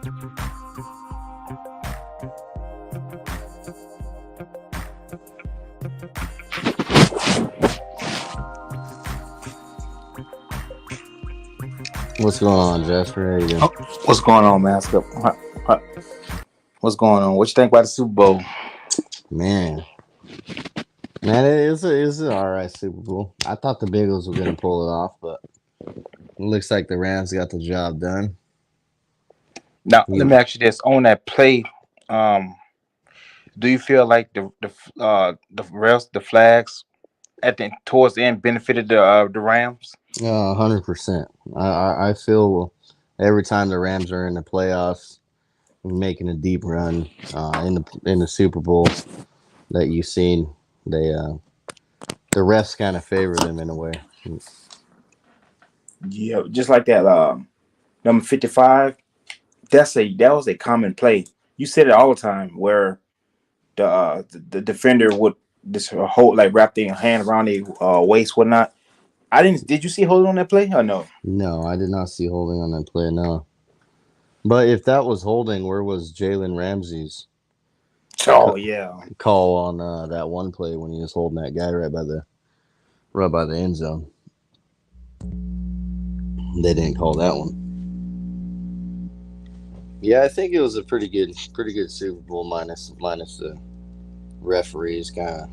What's going on, Jasper? How you doing? Oh, what's going on, man? What's going on? What you think about the Super Bowl? Man, man, it's an all right Super Bowl. I thought the Bengals were gonna pull it off, but it looks like the Rams got the job done. Now, let You, me ask you this: on that play, um, do you feel like the flags at the towards the end benefited the Rams? 100%. I feel every time the Rams are in the playoffs, making a deep run in the Super Bowl that you've seen, they the refs kind of favor them in a way. Yeah, just like that. Number 55. That was a common play. You said it all the time where the defender would just hold like wrap their hand around their waist, whatnot. I didn't. Did you see holding on that play or no? No, I did not see holding on that play. No, but if that was holding, where was Jalen Ramsey's Oh yeah. call on that one play when he was holding that guy right by the end zone? They didn't call that one. Yeah, I think it was a pretty good Super Bowl minus the referees kind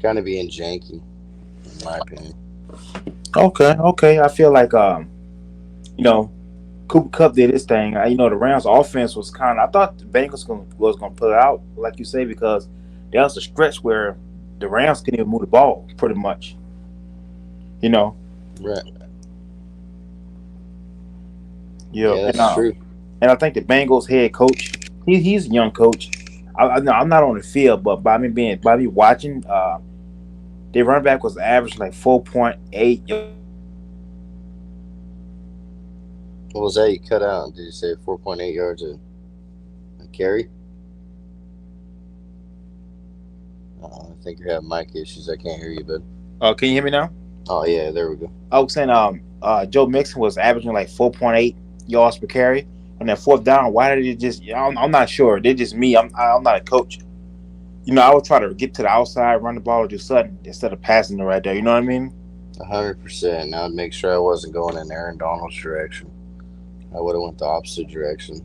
of being janky, in my opinion. Okay. I feel like you know, Cooper Cup did his thing. The Rams' offense was kind of. I thought the Bengals was gonna pull it out, like you say, because there was a stretch where the Rams couldn't even move the ball, pretty much. You know, Right. yeah, Yeah, and that's true. I think the Bengals head coach, he's a young coach. I'm not on the field, but by me watching, their running back was average like 4.8. What was that? You cut out. Did you say 4.8 yards a carry? I think you're having mic issues. I can't hear you, bud. Can you hear me now? Oh yeah, there we go. I was saying Joe Mixon was averaging like 4.8 yards per carry on that fourth down. Why did it just? I'm not sure. They're just me. I'm not a coach. I would try to get to the outside, run the ball, or do something instead of passing it right there. You know what I mean? 100%. I'd make sure I wasn't going in Aaron Donald's direction. I would have went the opposite direction,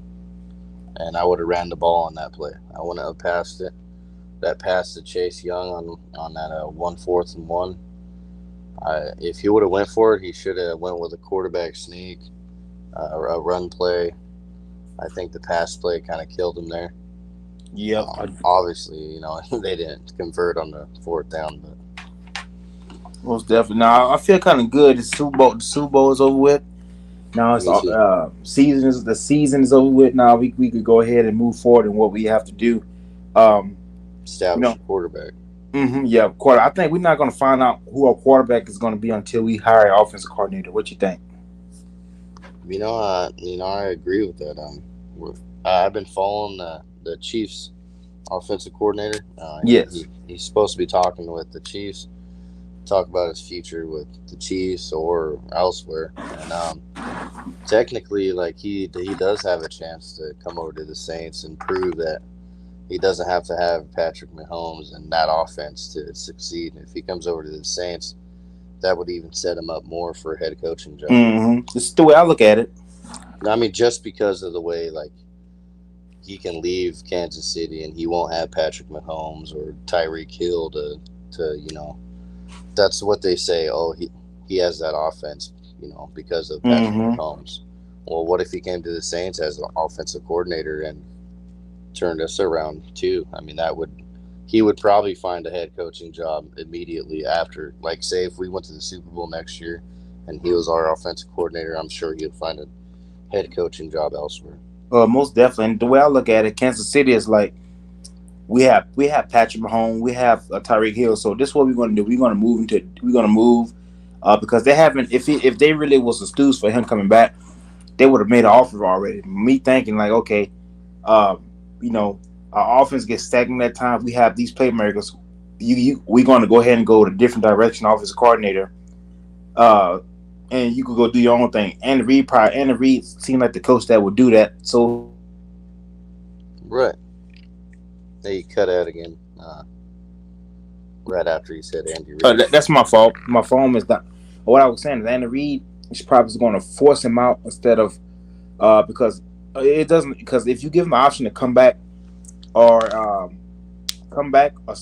and I would have ran the ball on that play. I wouldn't have passed it. That pass to Chase Young on that 1/4 and 1. If he would have went for it, he should have went with a quarterback sneak, a run play. I think the pass play kind of killed him there. Yep. Obviously, they didn't convert on the fourth down, but Most definitely. Now I feel kind of good. The Super Bowl is over with. Now it's me too. the season is over with. Now we could go ahead and move forward in what we have to do. Um, you Establish know, a quarterback. yeah, quarter. I think we're not going to find out who our quarterback is going to be until we hire an offensive coordinator. What you think? I agree with that. I've been following the Chiefs offensive coordinator. Yes. He's supposed to be talking with the Chiefs, talk about his future with the Chiefs or elsewhere. And technically, like he does have a chance to come over to the Saints and prove that he doesn't have to have Patrick Mahomes and that offense to succeed. And if he comes over to the Saints, that would even set him up more for a head coaching job. This is the way I look at it. I mean, just because of the way like he can leave Kansas City and he won't have Patrick Mahomes or Tyreek Hill to that's what they say. Oh, he has that offense, because of Patrick Mahomes. Well, what if he came to the Saints as an offensive coordinator and turned us around too? I mean, he would probably find a head coaching job immediately after. Like, say if we went to the Super Bowl next year and he was our offensive coordinator, I'm sure he would find a head coaching job elsewhere. Most definitely. And the way I look at it, Kansas City is like we have Patrick Mahomes, we have Tyreek Hill. So this is what we're going to do. We're going to move because they haven't. If they really was enthused for him coming back, they would have made an offer already. Me thinking like, okay, uh, our offense gets stagnant at times. We have these playmakers. We're going to go ahead and go to a different direction, offensive coordinator. Uh, and you could go do your own thing. Andy Reid seemed like the coach that would do that. So he was able to get him to do that. Right. There you cut out again. Right after you said Andy Reid. That's my fault. My phone is not. What I was saying is Andy Reid is probably going to force him out instead of because it doesn't because if you give him the option to come back or come back or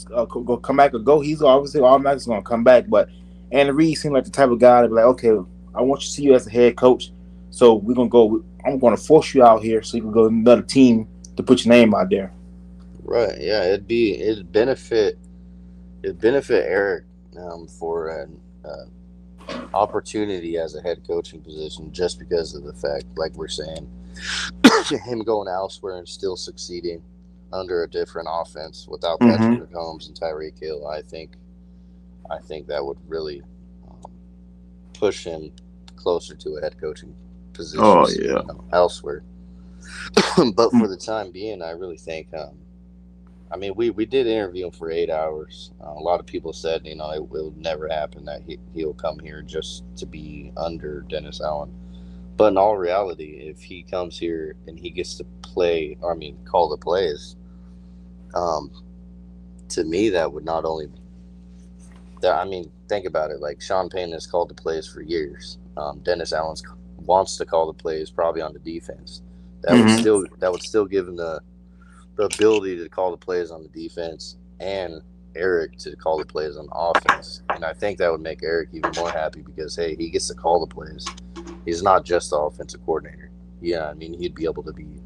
go, he's obviously automatically going to come back. But Andy Reid seemed like the type of guy to be like, okay, I want you to see you as a head coach, so we're gonna go. I'm going to force you out here so you can go to another team to put your name out there. Right. Yeah. It'd benefit Eric for an opportunity as a head coaching position just because of the fact, like we're saying, him going elsewhere and still succeeding under a different offense without Patrick Mahomes and Tyreek Hill. I think that would really push him closer to a head coaching position. Oh yeah, elsewhere. But for the time being, I really think. I mean, we did interview him for 8 hours. A lot of people said, it will never happen that he'll come here just to be under Dennis Allen. But in all reality, if he comes here and he gets to play, call the plays, to me that would not only. Think about it. Like Sean Payton has called the plays for years. Dennis Allen wants to call the plays, probably on the defense. That would still give him the ability to call the plays on the defense and Eric to call the plays on offense. And I think that would make Eric even more happy because, hey, he gets to call the plays. He's not just the offensive coordinator. Yeah, he'd be able to be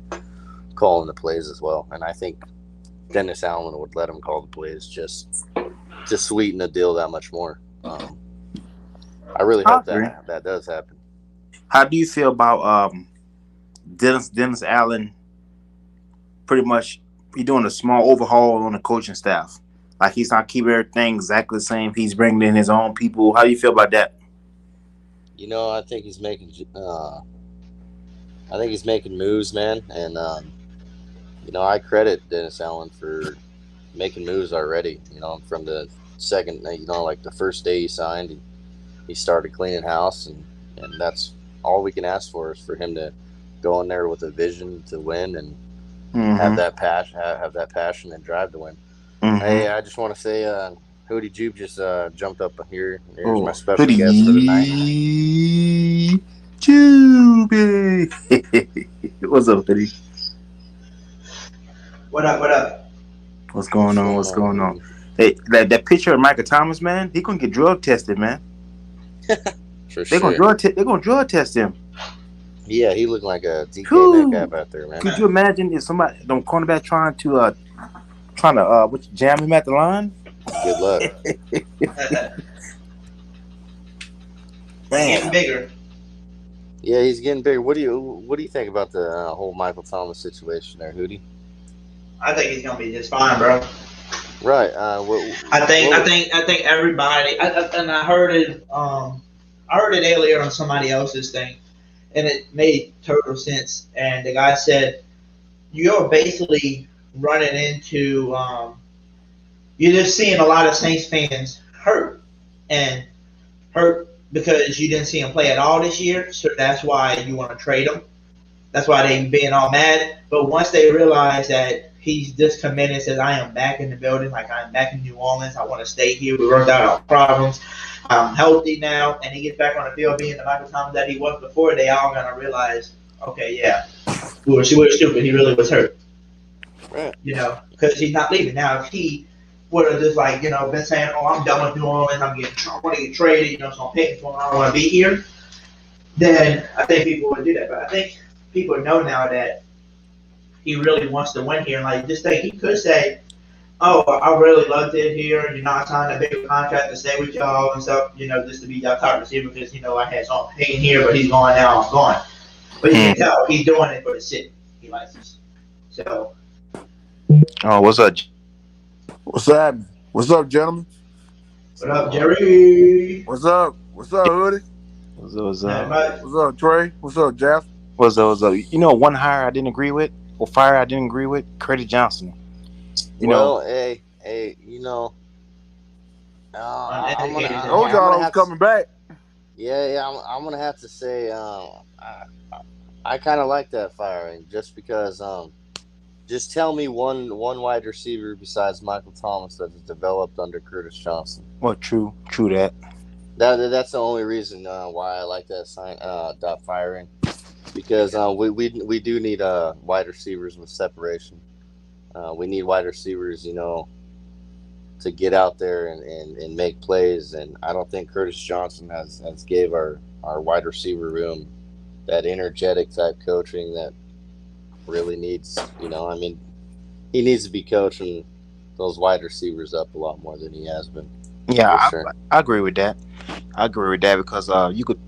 calling the plays as well. And I think Dennis Allen would let him call the plays just to sweeten the deal that much more. I really hope that does happen. How do you feel about Dennis Allen pretty much he doing a small overhaul on the coaching staff? Like he's not keeping everything exactly the same. He's bringing in his own people. How do you feel about that? I think he's making moves, man, and I credit Dennis Allen for making moves already. From the second, like the first day he signed, he started cleaning house, and that's all we can ask for is for him to go in there with a vision to win and have that passion and drive to win. Hey, I just want to say, Hoooodiiieeejubbbe just jumped up here. Here's my special guest for the night. Hoooodiiieeejubbbe. What's up, Hoodie? What up? What's going on? Hey, that picture of Michael Thomas, man, he gonna get drug tested, man. For They're sure. gonna drug test him. Yeah, he looked like a DK Metcalf out there, man. Could you imagine if somebody, the cornerback, trying to jam him at the line? Good luck. Getting bigger. Yeah, he's getting bigger. What do you think about the whole Michael Thomas situation there, Hoodie? I think he's gonna be just fine, bro. Right. I think everybody. I heard it. I heard it earlier on somebody else's thing, and it made total sense. And the guy said, "You're basically running into. You're just seeing a lot of Saints fans hurt because you didn't see him play at all this year. So that's why you want to trade him. That's why they being all mad. But once they realize that he's just committed and says, I am back in the building, like I'm back in New Orleans. I want to stay here. We worked out our problems. I'm healthy now. And he gets back on the field being the Michael Thomas that he was before. They all going to realize, okay, yeah, we were stupid. He really was hurt. Right. Because he's not leaving. Now, if he would have just been saying, oh, I'm done with New Orleans. I want to get traded. So I'm paying for him. I don't want to be here. Then I think people would do that. But I think people know now that he really wants to win here. And like, just think he could say, oh, I really loved it here. I signed a bigger contract to stay with y'all and stuff, just to be y'all top receiver because, I had something hanging here, but he's going now. I'm going. But you can tell he's doing it for the city. He likes this. So. Oh, what's up? What's up? What's up, gentlemen? What up, Jerry? What's up? What's up, Hoodie? What's up? What's up, Trey? What's up, Jeff? What's up? One hire I didn't agree with, or fire I didn't agree with, Curtis Johnson. Hey, I told y'all I was coming back. Yeah. I'm gonna have to say, I kind of like that firing just because, just tell me one wide receiver besides Michael Thomas that has developed under Curtis Johnson. Well, true that. That's the only reason why I like that dot firing, because we do need wide receivers with separation. We need wide receivers, to get out there and make plays. And I don't think Curtis Johnson has gave our wide receiver room that energetic type coaching that really needs. I mean, he needs to be coaching those wide receivers up a lot more than he has been, Yeah, for sure. I agree with that. I agree with that because you could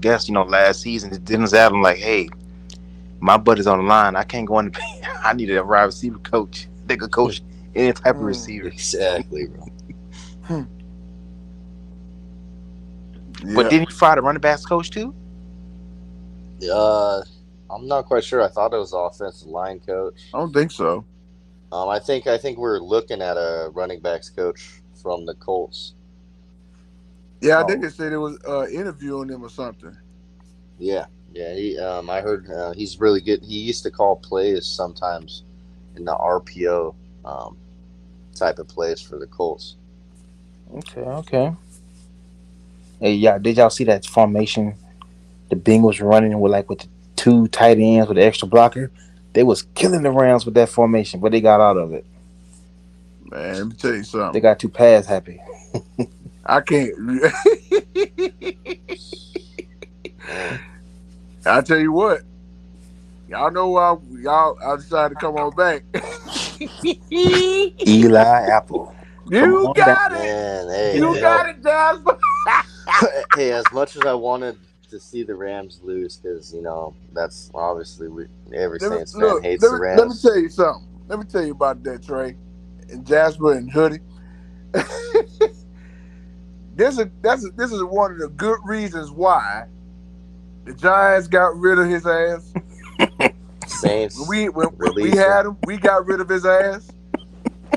guess last season Dennis Allen like, hey, my buddy's on the line. I can't go in. I needed a wide receiver coach. They could coach any type of receiver. Exactly, bro. But Yeah. didn't he fire the running backs coach too? I'm not quite sure. I thought it was the offensive line coach. I don't think so. I think we're looking at a running backs coach from the Colts. Yeah, I Oh. think they said it was interviewing him or something. Yeah. He, I heard he's really good. He used to call plays sometimes in the RPO type of plays for the Colts. Okay. Hey, yeah, did y'all see that formation? The Bengals running with the two tight ends with the extra blocker. They was killing the Rams with that formation, but they got out of it. Man, let me tell you They something. got too pass happy. I can't. Man. I tell you what. Y'all know why I decided to come on back. Eli Apple. Come You on back. got it. Man, hey, You got it, Jasper. hey, as much as I wanted to see the Rams lose, because that's obviously every Saints fan hates the Rams. Let me tell you something. Let me tell you about that, Trey, and Jasper and Hoodie. This is one of the good reasons why the Giants got rid of his ass. Saints. When we release had him, we got rid of his ass,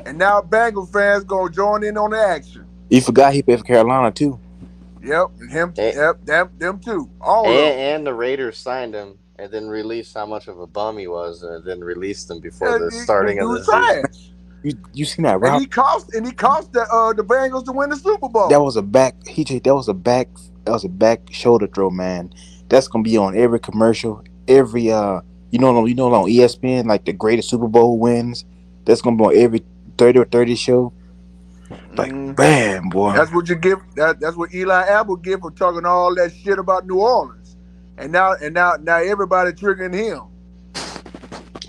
and now Bengal fans gonna join in on the action. You forgot he played for Carolina too. Yep, him. And- Yep, them too. All of them. and the Raiders signed him and then released how much of a bum he was, and then released him before the starting of the was season. trash. You seen that And route? he cost the Bengals to win the Super Bowl. That was a back. That was a back shoulder throw, man. That's gonna be on every commercial, every on ESPN, like the greatest Super Bowl wins. That's gonna be on every 30 or 30 show. Like, bam, boy. That's what you give. That's what Eli Apple give for talking all that shit about New Orleans, and now everybody triggering him.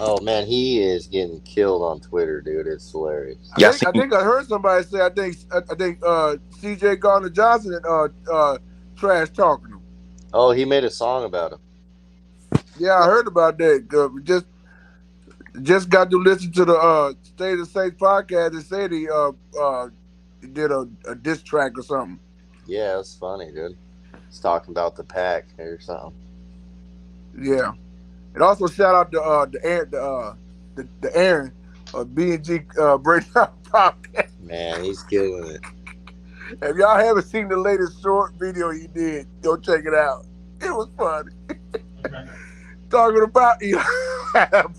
Oh man, he is getting killed on Twitter, dude. It's hilarious. Yeah, I think I heard somebody say I think C.J. Gardner Johnson trash talking him. Oh, he made a song about him. Yeah, I heard about that. We just got to listen to the State of Saints podcast and said he did a diss track or something. Yeah, it's funny, dude. He's talking about the pack or something. Yeah, and also shout out to the Aaron B&G Breakdown podcast. Man, he's killing it. If y'all haven't seen the latest short video he did, go check it out. It was funny. Talking about Eli. Talking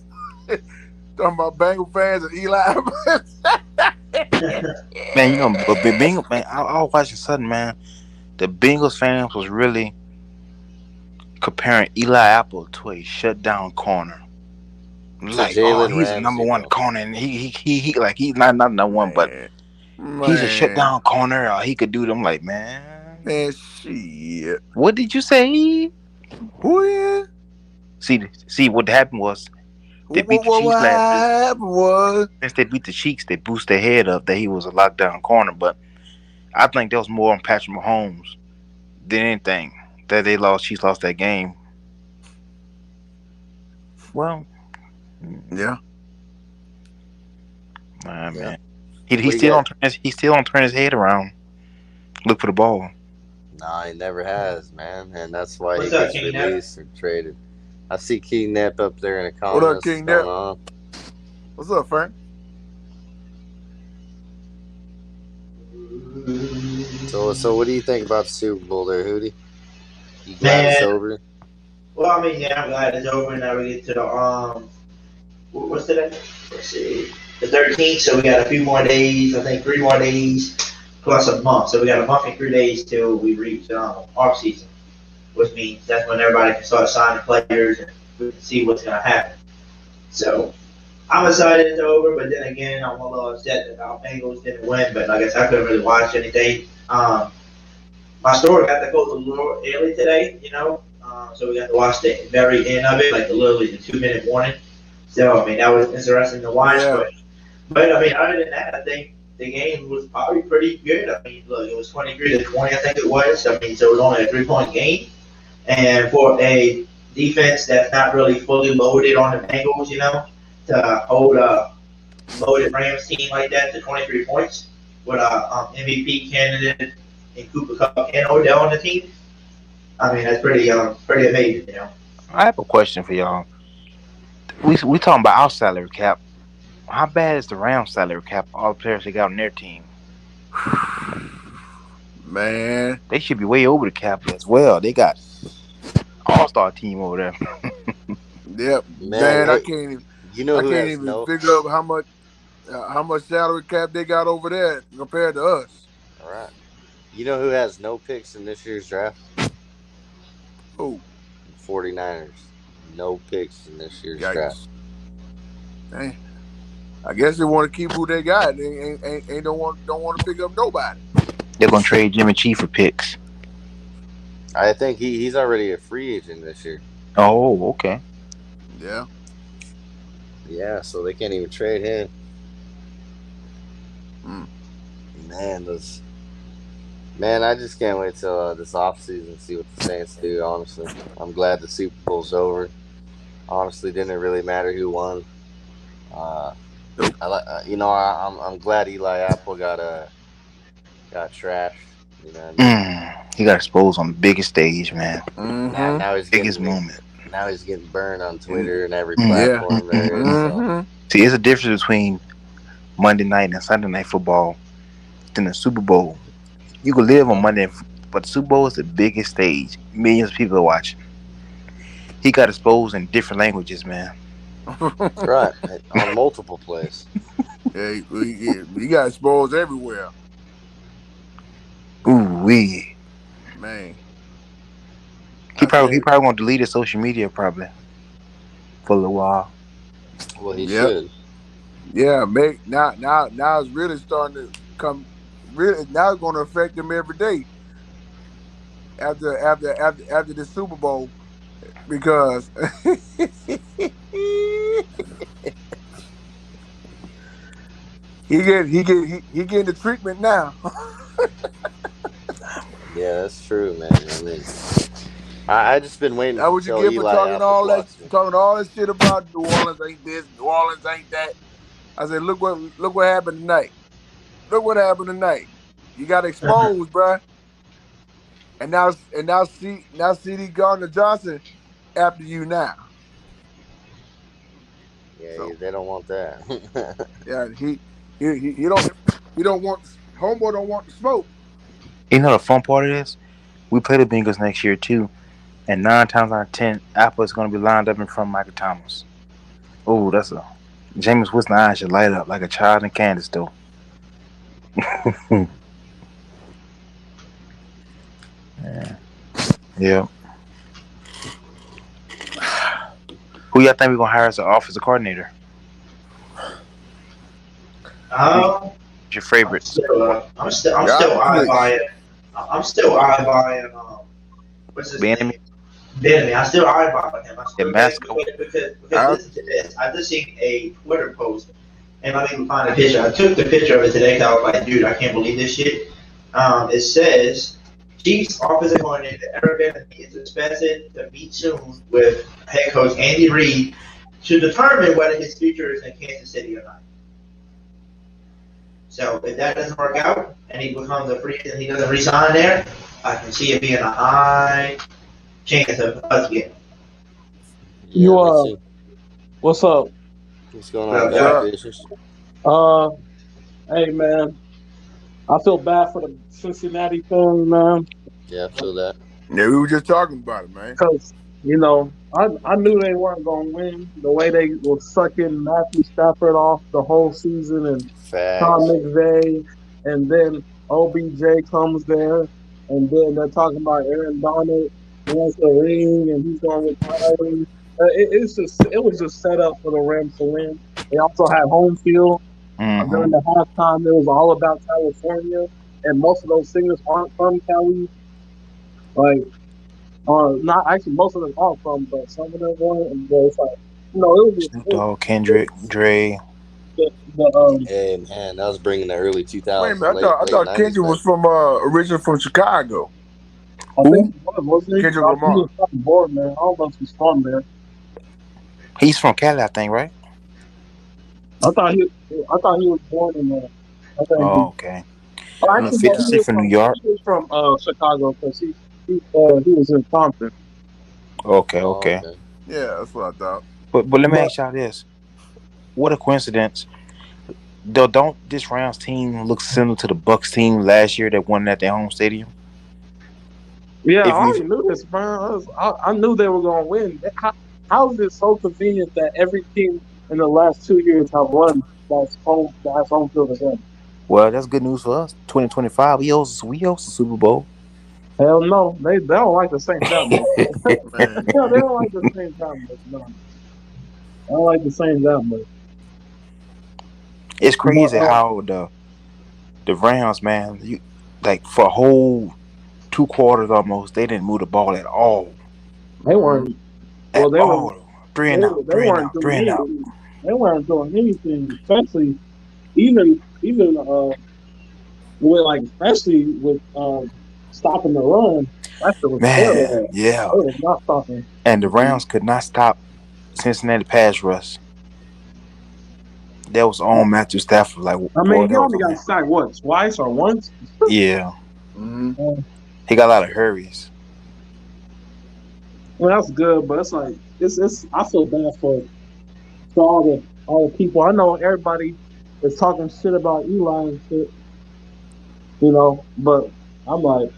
about Bengal fans and Eli. man, but Bengals, man, I was watching something, man. The Bengals fans was really comparing Eli Apple to a shutdown corner. Like, Jalen he's a Ramsey, number one bro. corner, and he like he's not number one, but he's a shutdown corner. He could do them. Like, man, shit. What did you say? Who is? See, what happened was they beat the Chiefs What last happened was? Since they beat the Chiefs, they boost their head up that he was a lockdown corner. But I think there was more on Patrick Mahomes than anything that Chiefs lost that game. Well, yeah. Man, he still don't turn his head around. Look for the ball. Nah, he never has, man, and that's why What's he up, gets King released or traded. I see King Nep up there in the What comments. up, King What's Nep? going on? What's up, Frank? So what do you think about the Super Bowl there, Hootie? You glad it's Man, over? well, I mean, yeah, I'm glad it's over. Now we get to the what's today? Let's see, the 13th. So we got a few more days. I think 3 more days plus a month. So we got a month and 3 days till we reach off season, which means that's when everybody can start signing players and we can see what's gonna happen. So I'm excited it's over, but then again, I'm a little upset that our Bengals didn't win. But I guess I couldn't really watch anything. My store got to close a little early today, so we got to watch the very end of it, like literally the 2 minute warning. So I mean that was interesting to watch, Yeah. but I mean other than that, I think the game was probably pretty good. I mean, look, it was 23-20, I think it was. I mean, so it was only a 3 point game, and for a defense that's not really fully loaded on the Bengals, to hold a loaded Rams team like that to 23 points with a MVP candidate and Cooper Cup and Odell on the team. I mean, that's pretty amazing. I have a question for y'all. We talking about our salary cap. How bad is the Rams salary cap? All the players they got on their team, Man. they should be way over the cap as well. They got all-star team over there. Yep. Man, I hey, can't even. you know I who can't has even no? figure out how much salary cap they got over there compared to us. All right. You know who has no picks in this year's draft? Oh, 49ers. No picks in this year's draft. yikes! Dang. I guess they want to keep who they got. They ain't don't want to pick up nobody. They're gonna trade Jimmy G for picks. I think he's already a free agent this year. Oh, okay. Yeah. Yeah, so they can't even trade him. Mm. Man, I just can't wait till this offseason to see what the Saints do. Honestly, I'm glad the Super Bowl's over. Honestly, didn't really matter who won. I'm glad Eli Apple got trashed. You know what I mean? He got exposed on the biggest stage, man. Mm-hmm. Now he's Biggest getting moment. now he's getting burned on Twitter and every Yeah. platform there is. So. Mm-hmm. See, it's a difference between Monday night and Sunday night football than the Super Bowl. You can live on Monday, but the Super Bowl is the biggest stage. Millions of people are watching. He got exposed in different languages, man. Right, on multiple plays. Yeah, he got exposed everywhere. Ooh wee. Man. He probably gonna delete his social media probably for a little while. Well, he Yep. should. Yeah, now it's really starting to come. Really, now it's going to affect him every day after the Super Bowl because he getting the treatment now. Yeah, that's true, man. I mean, I just been waiting That what you until get for Eli talking Apple all blocks me. that shit about New Orleans ain't this, New Orleans ain't that. I said, look what happened tonight. Look what happened tonight. You got exposed, bruh. And now CD Gardner Johnson after you now. Yeah, So. they don't want that. Yeah, he don't want homeboy don't want the smoke. You know the fun part of this? We play the Bengals next year too, and 9 times out of 10, Apple is gonna be lined up in front of Michael Thomas. Oh, that's a James Winston eyes should light up like a child in candy store. Yeah. Who y'all think we're gonna hire as an offensive coordinator? What's your favorite? I'm still eyeballing. I'm still eyeballing. What's his Benjamin? name? Benjamin. I still eyeballing him. I still Masco. because listen to this. I just seen a Twitter post, and I didn't even find a picture. I took the picture of it today because I was like, dude, I can't believe this shit. It says Chiefs offensive coordinator Eric Bieniemy is expected to meet soon with head coach Andy Reid to determine whether his future is in Kansas City or not. So if that doesn't work out and he becomes a free agent, he doesn't resign there, I can see it being a high chance of us getting him. Yeah, What's up? What's going on, Jack? Hey man, I feel bad for the Cincinnati fans, man, Yeah, I feel that. Yeah, we were just talking about it, man. because I knew they weren't gonna win the way they were sucking Matthew Stafford off the whole season and Tom Facts. McVay, and then OBJ comes there, and then they're talking about Aaron Donald wants the ring and he's gonna retire. It was just set up for the Rams to win. They also had home field. Mm-hmm. During the halftime, it was all about California, and most of those singers aren't from Cali. Like, not actually, most of them are from, but some of them weren't. And it's like, it was just Snoop Dogg, Kendrick, Dre. the Hey man, that was bringing the early Wait a 2000s, minute, I late thought 90s, Kendrick man. was from originally from Chicago. I think Who? he was, wasn't he? Kendrick He Lamar. was from board, man. I don't know if he's from there. He's from Cali, I think, right? I thought he, I thought he was born in there. I think Oh, he. okay. Oh, I know actually, no, 50 Cent from New York. he was from Chicago because he was in Compton. Okay, Oh, okay. okay. Yeah, that's what I thought. But let me But ask y'all this: what a coincidence! Though, don't this Rams team look similar to the Bucks team last year that won at their home stadium? yeah, I If we, already knew this, man. I knew they were going to win. How is it so convenient that every team in the last 2 years have won that's home field advantage? well, that's good news for us. 2025, we host the Super Bowl. Hell no, they don't like the Saints that much. Man. Yeah, they don't like the Saints that much. No, I don't like the Saints that much. It's But crazy how the Rams, man, like for a whole 2 quarters almost, they didn't move the ball at all. they Mm-hmm. weren't. At Well, they were. all. Three and out, They three and weren't out, doing three and out. anything. They weren't doing anything, especially even especially with stopping the run. That shit was Man, terrible. yeah. They was not stopping. And the Rams could not stop Cincinnati pass rush. That was on Matthew Stafford. Like, I boy, mean, he that was only on got him. sacked what, twice or once? Yeah. Mm-hmm. He got a lot of hurries. Well, that's good, but it's like it's. I feel bad for all the people. I know everybody is talking shit about Eli and shit, but I'm like,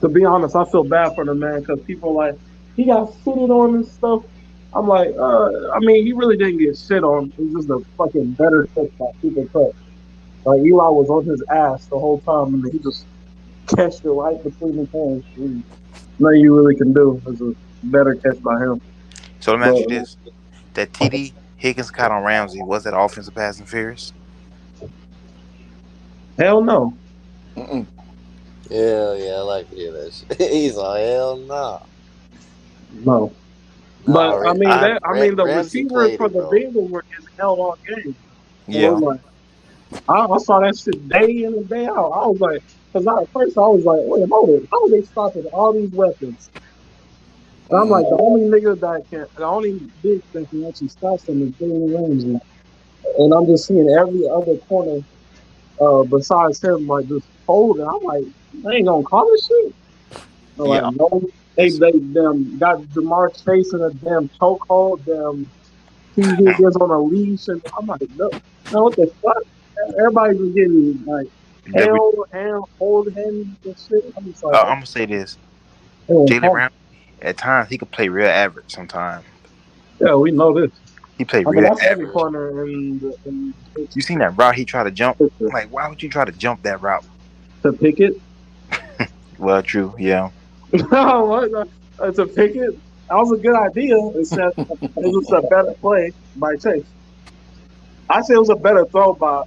to be honest, I feel bad for the man because people like he got shitted on and stuff. I'm like, I mean, he really didn't get shit on. It was just a fucking better catch by Cooper Cup. Like Eli was on his ass the whole time, and he just catched it right between his hands. Nothing you really can do is a better catch by him. So let me But ask you this. That TD Higgins caught on Ramsey, was that offensive pass interference? hell no. Mm-mm. Yeah, I like to hear that shit. He's like, hell no. No. No, But I mean, the Ramsey receivers played for it, the bro. Bengals were in hell all game. So Yeah. it's like, I saw that shit day in and day out. I was like, because at first I was like, wait, hold it, how are they stopping all these weapons? And I'm like, Mm-hmm. the only big that can actually stop them is Jalen Ramsey. And I'm just seeing every other corner, besides him, like just holding. I'm like, they ain't gonna call this shit. They're like, Yeah. no, It's, they them got Jamar Chase in a damn chokehold, damn T Higgins on a leash, and I'm like, no, what the fuck? Everybody's just getting like the, held and hold hands and shit. I'm just like, I'm gonna say this. Jalen oh, Ramsey, at times he could play real average sometimes. yeah, we know this. He played I mean, real that's every average. corner in You seen that route he tried to jump? to Like, why would you try to jump that route? pick it. Well, true, yeah. To pick it. That was a good idea. Except it was a better play by Chase. I say it was a better throw by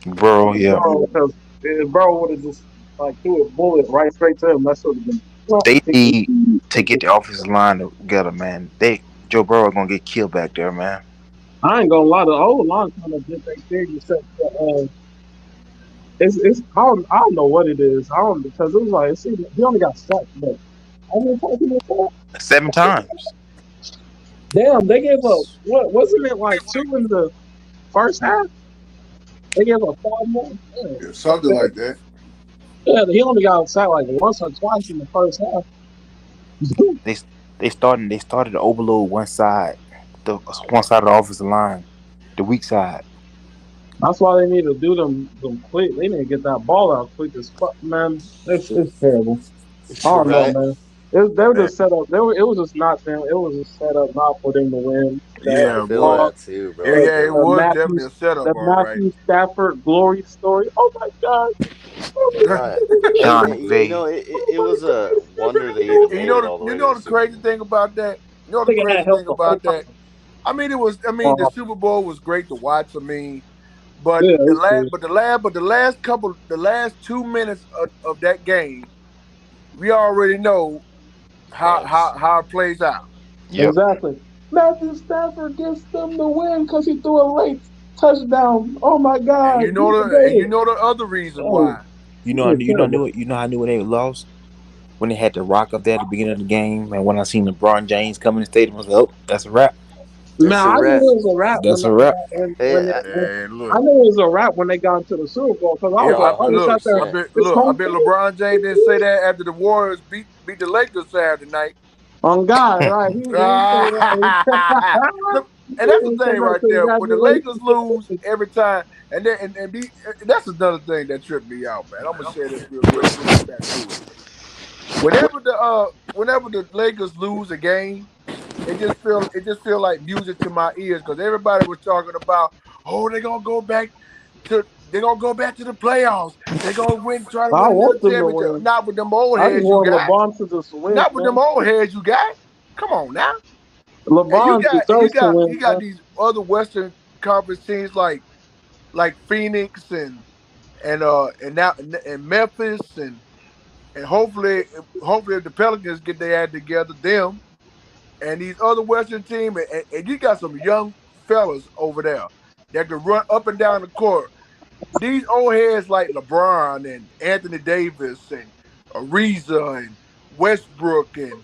Bro, yeah. Burrow because if Burrow would have just like threw a bullet right straight to him, that should have been. They need to get the offensive line together, man. Joe Burrow gonna get killed back there, man. I ain't gonna lie, the whole line kind of did their thing. Except it's I don't know what it is. I don't because it was like he only got sacked, but how many times he got sacked? 7 times. Damn, they gave up what wasn't it like two in the first half? They gave up 5 more. Yeah, Yeah, something like that. yeah, he only got sacked like once or twice in the first half. They started to overload one side of the offensive line, the weak side. That's why they need to do them quick. They need to get that ball out quick as fuck, man. It's terrible. I don't know, Right? man. They were Man, just set up. It was just not them. It was just set up not for them to win. I yeah, it feel was. that too, bro. Yeah, I yeah, it feel The was Matthew definitely a setup, the all right. Matthew Stafford glory story. Oh my God! it. Right. Sean You McVay. know, it was a wonder they even And made it all the you way to know the the Super crazy Bowl. thing about that. You know the Nigga had crazy help thing the whole about that. time. I mean, it was. I mean, the Uh, Super Bowl was great to watch. I mean, but yeah, the it's last, cool. the last 2 minutes of that game, we already know Facts. how it plays out. Yep. Exactly. Matthew Stafford gets them the win because he threw a late touchdown. Oh my And God! you He know made it. the other reason Oh, why. it's terrible. You know I knew when they lost when they had the Rock up there at the beginning of the game, and when I seen LeBron James come in the stadium, I was like, oh, that's a wrap. Man, That's a I knew wrap. it was a wrap That's a wrap. Hey, And I look, knew it was a wrap when they got into the Super Bowl because I yeah, was like, oh, oh, it's out there. $100%. It's I home bet field. LeBron James didn't say that after the Warriors beat the Lakers Saturday night. On God, right? He didn't say that. Look, and He that's the didn't say thing no right there. When the Lakers congratulations. lose every time, that's another thing that tripped me out, man. I'm gonna share this real quick, and then we'll get back to it. Whenever the Lakers lose a game, it just feel like music to my ears because everybody was talking about, oh, they're gonna go back to the playoffs. They're gonna try to I win another want them to championship. win. Not with them old I just heads you want got. LeBron to just win, Not with them man. old heads you got. Come on now. And LeBron deserves to win, you got man. these other Western Conference teams like Phoenix and now and Memphis and hopefully if the Pelicans get their act together, them and these other Western teams, and you got some young fellas over there that can run up and down the court. These old heads like LeBron and Anthony Davis and Ariza and Westbrook and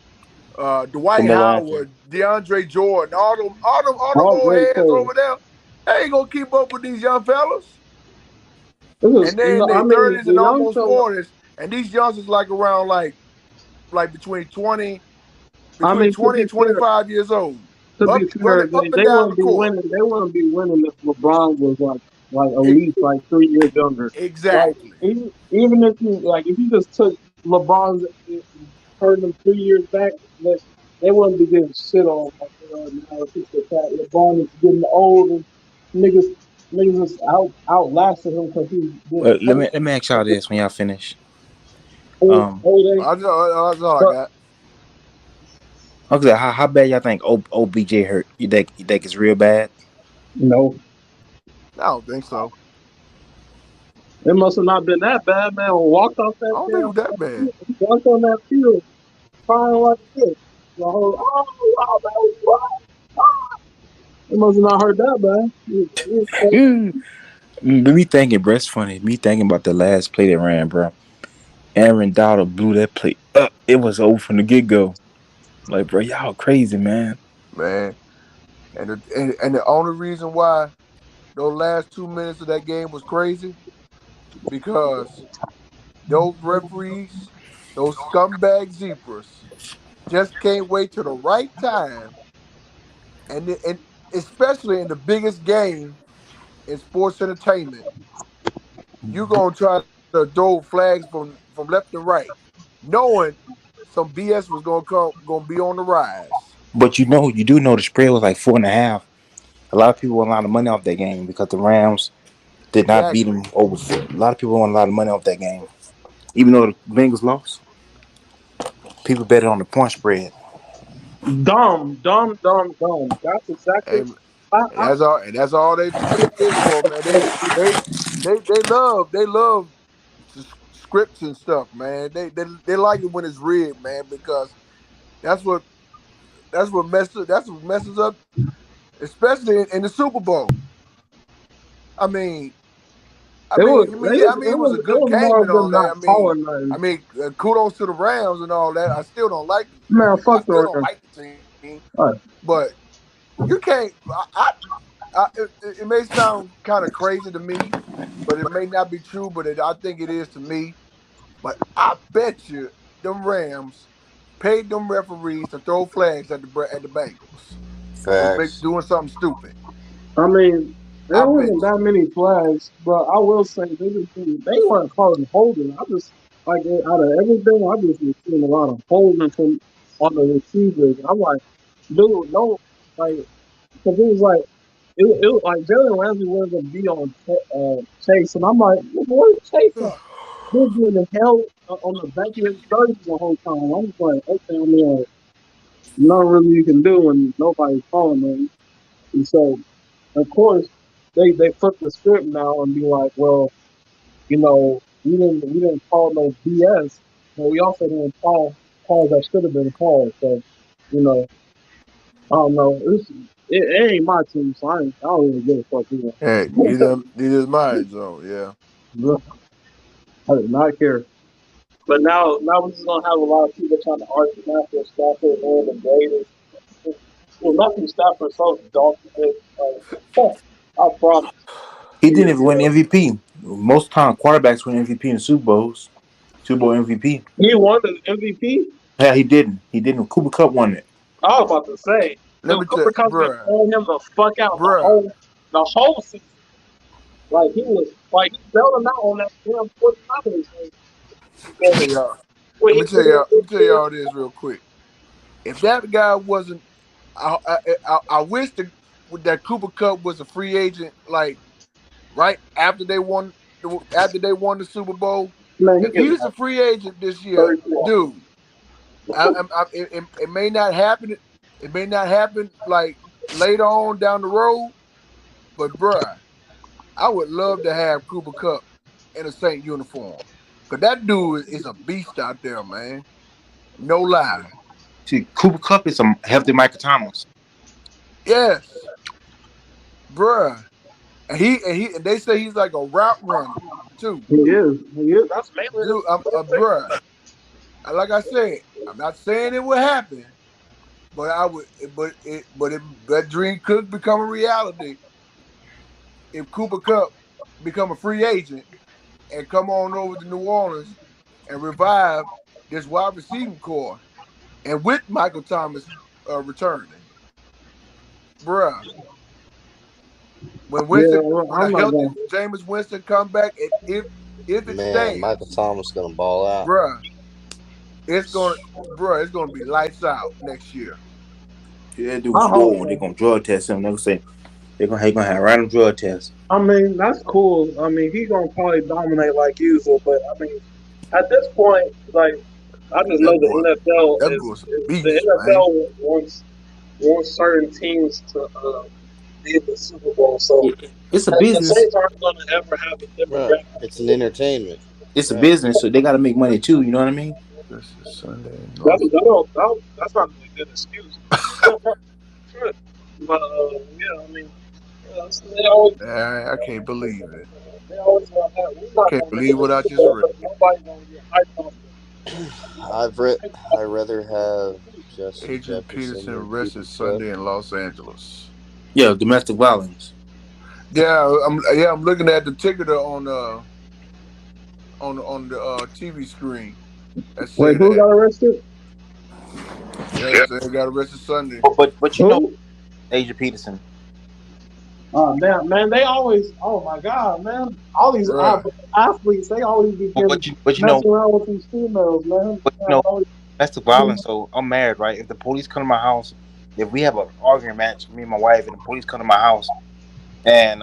For Dwight Milwaukee. Howard, DeAndre Jordan, all them All old great heads players. over there, they ain't gonna keep up with these young fellas. This And is, they in I their mean, thirties the and young almost fella. forties, and these youngsters like around like I between mean, 20 and 25 years old, to be up fair, running up and they down the wouldn't be court. winning. They wouldn't be winning if LeBron was like at E- least like 3 years younger. Like exactly. even if you just took LeBron's heard them 3 years back, that they wouldn't be getting shit on like they are now. It's just the fact LeBron is getting old and niggas niggas is outlasting him because he's getting Well, hurt. let me ask y'all this when y'all finish. Old, Um, old ain't. That's all I But got. okay, how bad y'all think OBJ hurt? You think it's real bad? no, I don't think so. it must have not been that bad, man. Walked off I that don't think it damn was that bad. field, walked on that field, crying like this. The whole, oh, wow, that was wild. It must have not hurt that bad. Mm. Me thinking, bro, it's funny. Me thinking about the last play that ran, bro. Aaron Donald blew that play up. It was over from the get go. Like, bro, y'all crazy, man. Man. And the only reason why those last 2 minutes of that game was crazy because those referees, those scumbag zebras, just can't wait till the right time, and especially in the biggest game in sports entertainment, you're gonna try to throw flags from left and right, knowing some BS was gonna be on the rise. But you do know the spread was like 4.5. A lot of people won a lot of money off that game because the Rams did not beat Exactly. them over. A lot of people won a lot of money off that game, even though the Bengals lost. People bet on the point spread. Dumb, dumb, dumb, dumb. That's exactly. And, and I that's all they fish for, man. They they love scripts and stuff, man. They like it when it's rigged, man, because that's what that's what messes up, especially in the Super Bowl. I mean, it was a it good was game more and of them all that. not calling nothing. Kudos to the Rams and all that. Man, I fuck still the don't Rams. like the team, All right. but you can't. It may sound kind of crazy to me, but it may not be true. But I think it is to me. But I bet you them Rams paid them referees to throw flags at the Bengals for Facts. doing something stupid. I mean, There wasn't that many flags, but I will say they weren't calling holding. I just like out of everything, I just was seeing a lot of holding from on the receivers. I'm like, dude, no, like because it was like it was like Jalen Ramsey wanted to be on Chase, and I'm like, where's Chase at? He's doing the hell on the back of his jersey the whole time. I'm just like, okay, I mean, nothing really you can do when nobody's calling them. And so, of course, they flip the script now and be like, well, we didn't call no BS, but we also didn't call calls that should have been called. So, you know, I don't know. It ain't my team, so I don't really give a fuck either. Hey, neither is mine, so yeah. I did not care. But now we're just gonna have a lot of people trying to argue Matthew Stafford and the Raiders. Well, Matthew Stafford so donkey dick. I promise. He didn't even win MVP. Most time quarterbacks win MVP in Super Bowls. Super Bowl MVP. He won the MVP. Yeah, he didn't. He didn't. Cooper Cup won it. I was about to say, Let dude, me tell Cooper Cup's been bruh, throwing him the fuck out bruh. the whole season. Like he was like he bailed him out on that damn 49ers thing. Let me tell y'all. When Let he me tell put y'all. up Let me this tell shit. y'all this real quick. If that guy wasn't, I wish that Cooper Cup was a free agent. Like right after they won the Super Bowl. Man, he If gets he's a like free agent this year, 34. dude, it may not happen. It may not happen like later on down the road. But bruh, I would love to have Cooper Cup in a Saint uniform. Cause that dude is a beast out there, man. No lie. See, Cooper Cup is a healthy Michael Thomas. Yes, bruh. And they say he's like a route runner too. He is. He is. That's mainly Dude, his thing. bruh. Like I said, I'm not saying it would happen, but I would. But that dream could become a reality if Cooper Cup become a free agent and come on over to New Orleans and revive this wide receiving core, and with Michael Thomas returning, bruh. Yeah, When a I'm not healthy going. Jameis Winston come back, and if it Man, stands, Michael Thomas gonna ball out. bruh, it's gonna be lights out next year. Yeah, that dude I hope swole. They're so. gonna drug test him. They're gonna say he gonna have random drug tests. I mean, that's cool. I mean, he gonna probably dominate like usual, but I mean, at this point, like, I just know That boy, that boy's a the beast, man. NFL wants certain teams to be in the Super Bowl, so It's a the business. Saints aren't gonna ever have a Right. demographic. It's an entertainment. It's a Right. business, so they got to make money too. You know what I mean? This is Sunday. That's not a good excuse. But yeah, I mean, they always I can't believe it. they always gonna have. We're not Can't gonna make it believe to what the I Super just Bowl read. because nobody's gonna get hyped off I'd rather have Justin Adrian Jefferson Peterson than Cooper arrested Cup. Sunday in Los Angeles. Yeah, domestic violence. Yeah, I'm looking at the ticker on the TV screen. That Wait, say who that. got arrested? Yeah, they say they got arrested Sunday. But you know, Who? Adrian Peterson. Oh damn, man! They always. Oh my god, man! All these Bruh. athletes, they always be But, getting but you know, messing around with these females, man. but you know, domestic violence. So I'm married, right? If the police come to my house, if we have an arguing match, me and my wife, and the police come to my house, and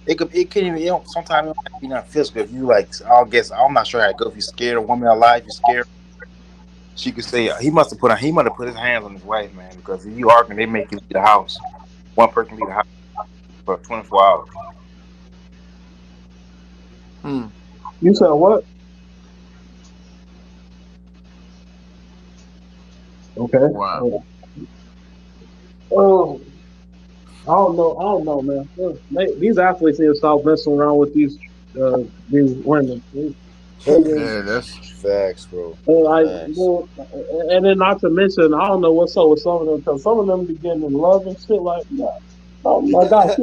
it can even sometimes it don't have to be nothing physical. If you like, I'm not sure how it goes. If you're scared, a woman alive, you're scared. She could say he must have put his hands on his wife, man. Because if you arguing, they make you leave the house. One person leave the house for 24 hours. You said what? Okay. Wow. Oh, I don't know. I don't know, man. These athletes need to stop messing around with these women. Yeah, that's Facts, bro. Like, Facts. and then not to mention, I don't know what's up with some of them because some of them be getting in love and shit. Like, yeah, oh my god, she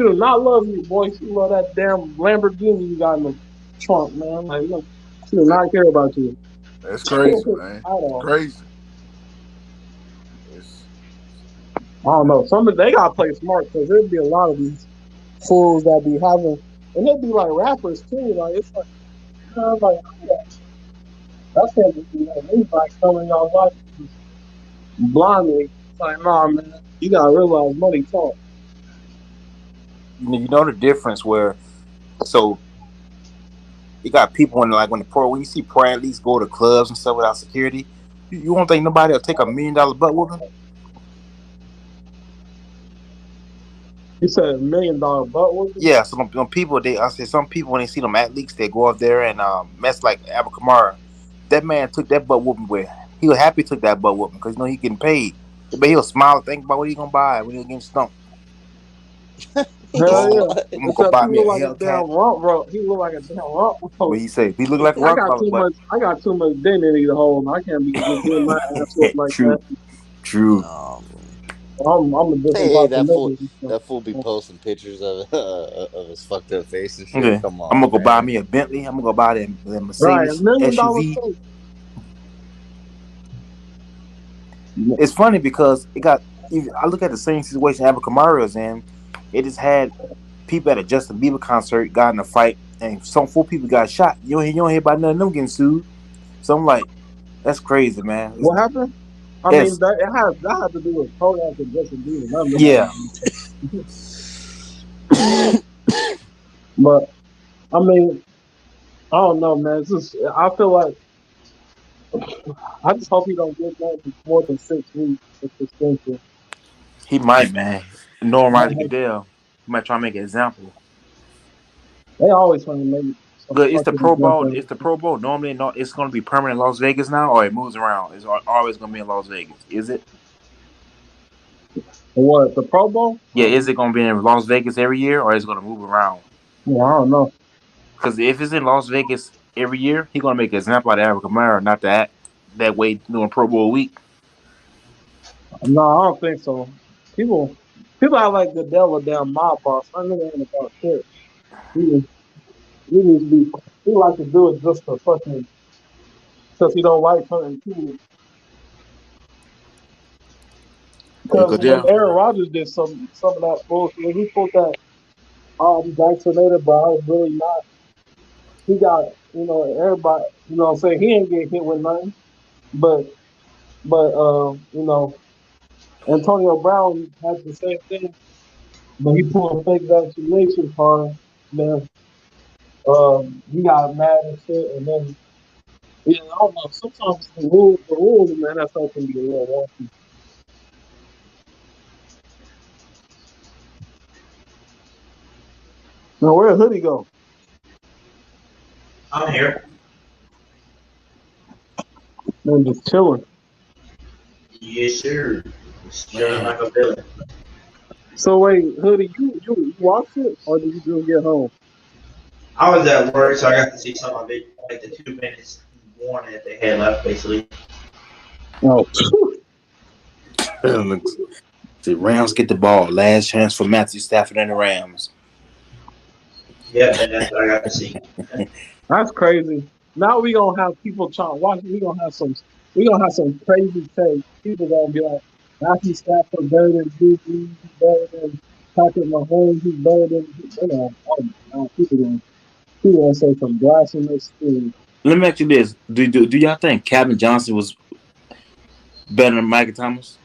do not love you, boy. She love that damn Lamborghini you got in the trunk, man. Like, look, she do not care about you. that's crazy, man. At all. Crazy. I don't know. Some of they gotta play smart because there'd be a lot of these fools that be having, and they be like rappers too. Like it's like, I'm like, that can't just be like me. Like telling y'all life just blindly. It's like, nah, man, you gotta realize money talk. You know the difference where so you got people when you see pro athletes go to clubs and stuff without security, you won't think nobody will take $1 million butt whooping. You said $1 million butt whooping. Yeah, some people I said some people when they see them athletes they go up there and mess like Abel Kamara. That man took that butt whooping where he was happy he took that butt whooping because he getting paid. But he'll smile and think about what he gonna buy when he getting stumped. Hell yeah. What? I'm gonna go Except buy he me a look like a damn Hellcat. rump rope. He look like a damn rump But rope. he say he look like a I rock got collar, too but much. I got too much dignity to hold. I can't be getting my ass whooped like that. true, true. Um, I'm a different hey, type of that fool, nigga. that fool be posting pictures of of his fucked up face and shit. Okay, Come I'm gonna on, go buy man. me a Bentley. I'm gonna go buy that Right, $1 Mercedes million SUV. steak. It's funny because I look at the same situation Abel Kamara is in. It just had people at a Justin Bieber concert got in a fight, and some 4 people got shot. You don't hear about none of them getting sued. So I'm like, that's crazy, man. What happened? I mean, It's that had to do with Kodak and Justin Bieber. Nothing yeah. about But I mean, I don't know, man. It's just I feel like I just hope he don't get that for more than 6 weeks of suspension. He might, man. Knowing Roger Goodell, he might try to make an example. They always trying to make some But it's the fucking Pro Bowl. example. It's the Pro Bowl. Normally, no, it's going to be permanent in Las Vegas now, or it moves around. It's always going to be in Las Vegas. Is it? What, the Pro Bowl? Yeah. Is it going to be in Las Vegas every year, or is it going to move around? Yeah, I don't know. Because if it's in Las Vegas every year, he's going to make an example out of Eric Kamara, not that way doing Pro Bowl week. No, I don't think so. People, people are like the devil damn mob boss. I know ain't about shit. He just, he just be, he like to do it just for fucking, because he don't like certain teams. You Because go when there. Aaron Rodgers did some of that bullshit, he put that, I'm vaccinated, but I was really not. He got, everybody, what I'm saying? He ain't get hit with nothing. But, Antonio Brown had the same thing, but he pulled a fake vaccination card. Man, he got mad and shit, and then yeah, I don't know. Sometimes the rules in the NFL can be a little wonky. Now where Hoodie go? I'm here. Man, just chilling. Yes, sir. Just chilling Man, like a villain. So wait, Hoodie, you watched it or did you just get home? I was at work, so I got to see some of it, like the 2 minutes warning that they had left, basically. No. the Rams get the ball. Last chance for Matthew Stafford and the Rams. Yep, and that's what I got to see. That's crazy. Now we gonna have people trying to watch. We gonna have some crazy takes. People gonna be like, Matthew Stafford better than Drew Brees, he's better than Patrick Mahomes, he's better than oh my God, people gonna say some blasphemous things. Let me ask you this: Do y'all think Calvin Johnson was better than Michael Thomas?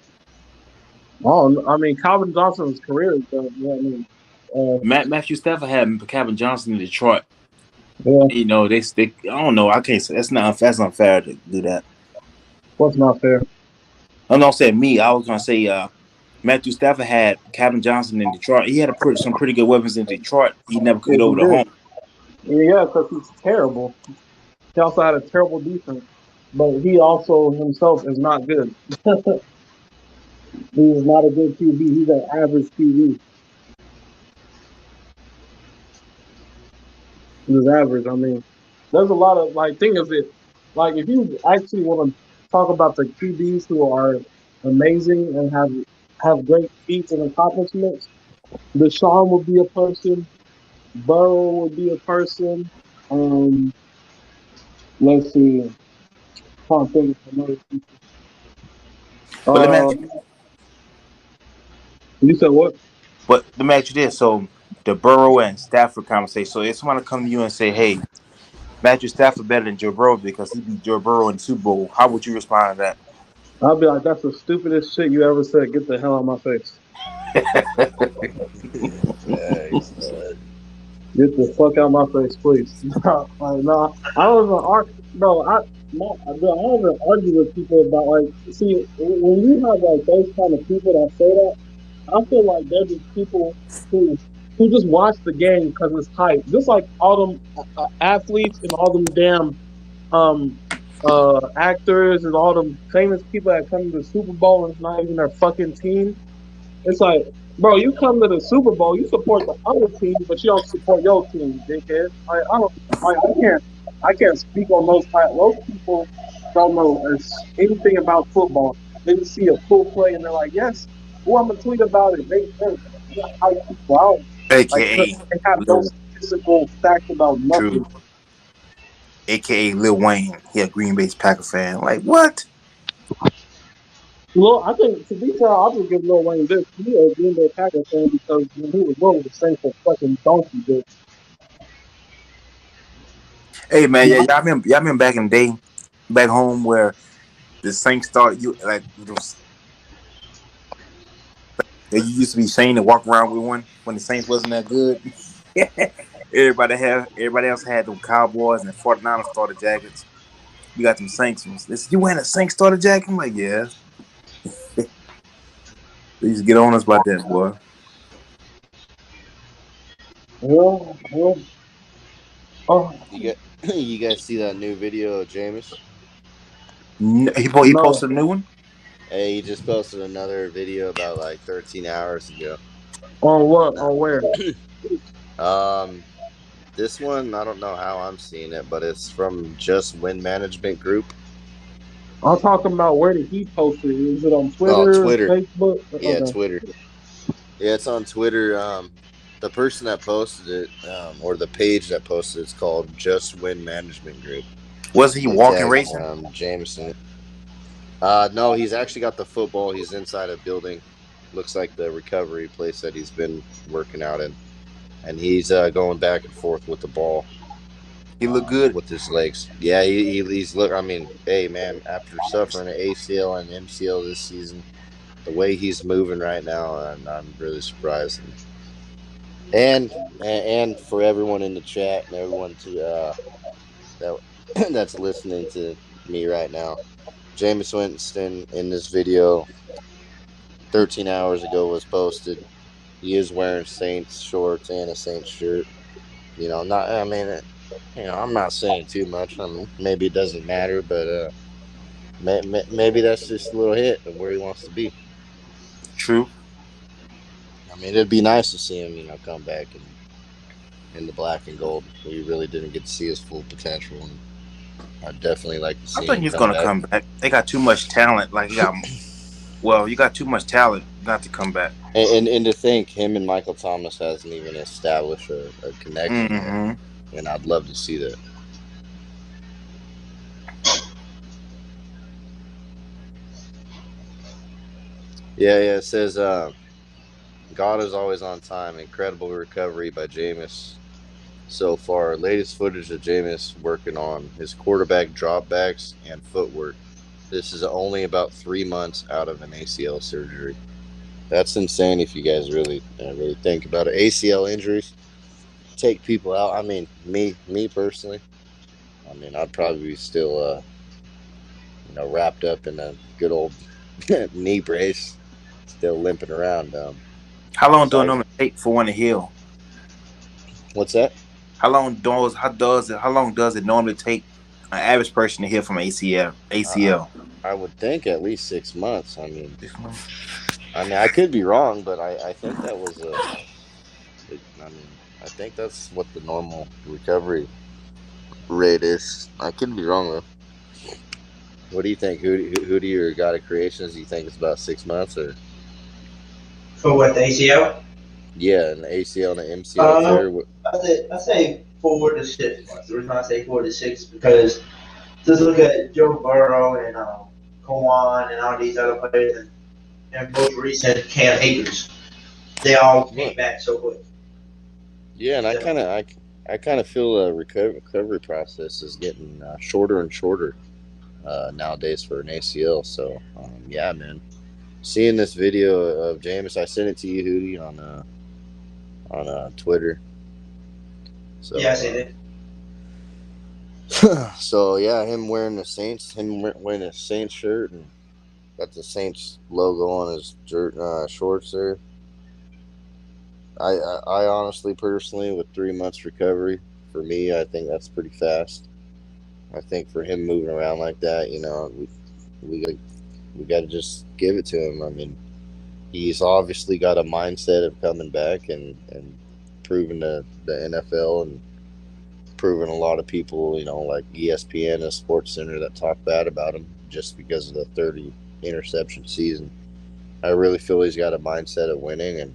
Oh, I mean, Calvin Johnson's career is done. You know what I mean? Matthew Stafford had Calvin Johnson in Detroit. Yeah, You know, they stick. I don't know. I can't say that's unfair to do that. what's not fair? I'm not saying me. I was gonna say Matthew Stafford had Calvin Johnson in Detroit. He had some pretty good weapons in Detroit. He never could Yeah, get he over the did. hump. Yeah, because he's terrible. He also had a terrible defense, but he also himself is not good. He is not a good QB. He's an average QB. He's average. I mean, there's a lot of thing of it. Like if you actually want to talk about the QBs who are amazing and have great feats and accomplishments, Deshaun would be a person. Burrow would be a person. Um, let's see. Can't think of another people. But let me ask, You said what? but let me ask you this: so the Burrow and Stafford conversation. So if someone come to you and say, "Hey, Matthew Stafford better than Joe Burrow because he beat Joe Burrow in the Super Bowl," how would you respond to I'll be like, that's the stupidest shit you ever said. Get the hell out of my face. that? Thanks. Get the fuck out of my face, please. Like, no, I don't even argue. No, I don't even argue with people about like. See, when you have like those kind of people that say that, I feel like they're just people who just watch the game because it's hype. Just like all them athletes and all them damn um actors and all them famous people that come to the Super Bowl and it's not even their fucking team. It's like, bro, you come to the Super Bowl, you support the other team, but you don't support your team, dickhead. I don't, I can't speak on those type. Those people don't know anything about football. They just see a full play and they're like, yes, well, I'm gonna tweet about it. They hype people out. Like AKA they have no Lil statistical facts about True, nothing. AKA Lil Wayne. He a Green Bay Packer fan. Like what? Well, I think to be fair, I'll just give Lil Wayne this. He a Green Bay Packers fan because when he was little, the Saints were fucking donkey bitch. Hey man, yeah, y'all remember back in the day, back home where the Saints started you like that you used to be ashamed to walk around with one when the Saints wasn't that good. Everybody else had them Cowboys and 49ers starter jackets. We got them Saints ones. They said, "You wearing a Saints starter jacket?" I'm like, "Yeah." They used to get on us about that, boy. Well, oh You got you guys see that new video of Jameis? He no, posted a new one. Hey, he just posted another video about like 13 hours ago. on what? On where? Um, this one I don't know how I'm seeing it, but it's from Just Win Management Group. I'm talking about where did he post it? Is it on Oh, Twitter, Twitter. Facebook? Yeah, Okay. Twitter. Yeah, it's on Twitter. The person that posted it, or the page that posted it's called Just Win Management Group. Was he They walking tagged racing? Jameson. No, he's actually got the football. He's inside a building. Looks like the recovery place that he's been working out in, and he's going back and forth with the ball He looked good. with his legs. Yeah, he's look. I mean, hey man, after suffering an ACL and MCL this season, the way he's moving right now, I'm really surprised. And for everyone in the chat and everyone that that's listening to me right now, Jameis Winston in this video 13 hours ago was posted. He is wearing Saints shorts and a Saints shirt. Not. I mean, I'm not saying too much. I mean, maybe it doesn't matter, but maybe that's just a little hit of where he wants to be. True. I mean, it'd be nice to see him, come back in the black and gold. We really didn't get to see his full potential, and I'd definitely like to I see think him he's come gonna back. come back. They got too much talent. Like you got too much talent not to come back. And to think him and Michael Thomas hasn't even established a connection yet, Mm-hmm. and I'd love to see that. Yeah. It says God is always on time. Incredible recovery by Jameis so far. Latest footage of Jameis working on his quarterback dropbacks and footwork. This is only about 3 months out of an ACL surgery. That's insane if you guys really think about it. ACL injuries take people out. I mean, me personally, I mean, I'd probably be still, wrapped up in a good old knee brace, still limping around. How long do it So normally take for one to heal? what's that? How long does it normally take an average person to heal from ACL? I, ACL. I would think at least 6 months. I mean, I could be wrong, but I think that was I mean, I think that's what the normal recovery rate is. I could be wrong though. What do you think? Who do your God of creations? Do you think it's about 6 months or For what, the ACL? yeah, an ACL and an MCL Uh, tear? I say 4 to 6 months. The reason I say 4 to 6 because just look at Joe Burrow and Kwan and all these other players and most recent Cam Akers. They all came What? back so quick. Yeah, and Yeah. I kind of feel the recovery process is getting shorter and shorter nowadays for an ACL. So yeah, man. Seeing this video of James, I sent it to you, Hootie, on Twitter. Yeah, I So see that. so yeah, him wearing a Saints shirt and got the Saints logo on his shorts there. I honestly, personally, with 3 months recovery, for me, I think that's pretty fast. I think for him moving around like that, we we got to just give it to him. I mean, he's obviously got a mindset of coming back and proving the NFL and proving a lot of people, like ESPN and Sports Center that talk bad about him just because of the 30 interception season. I really feel he's got a mindset of winning, and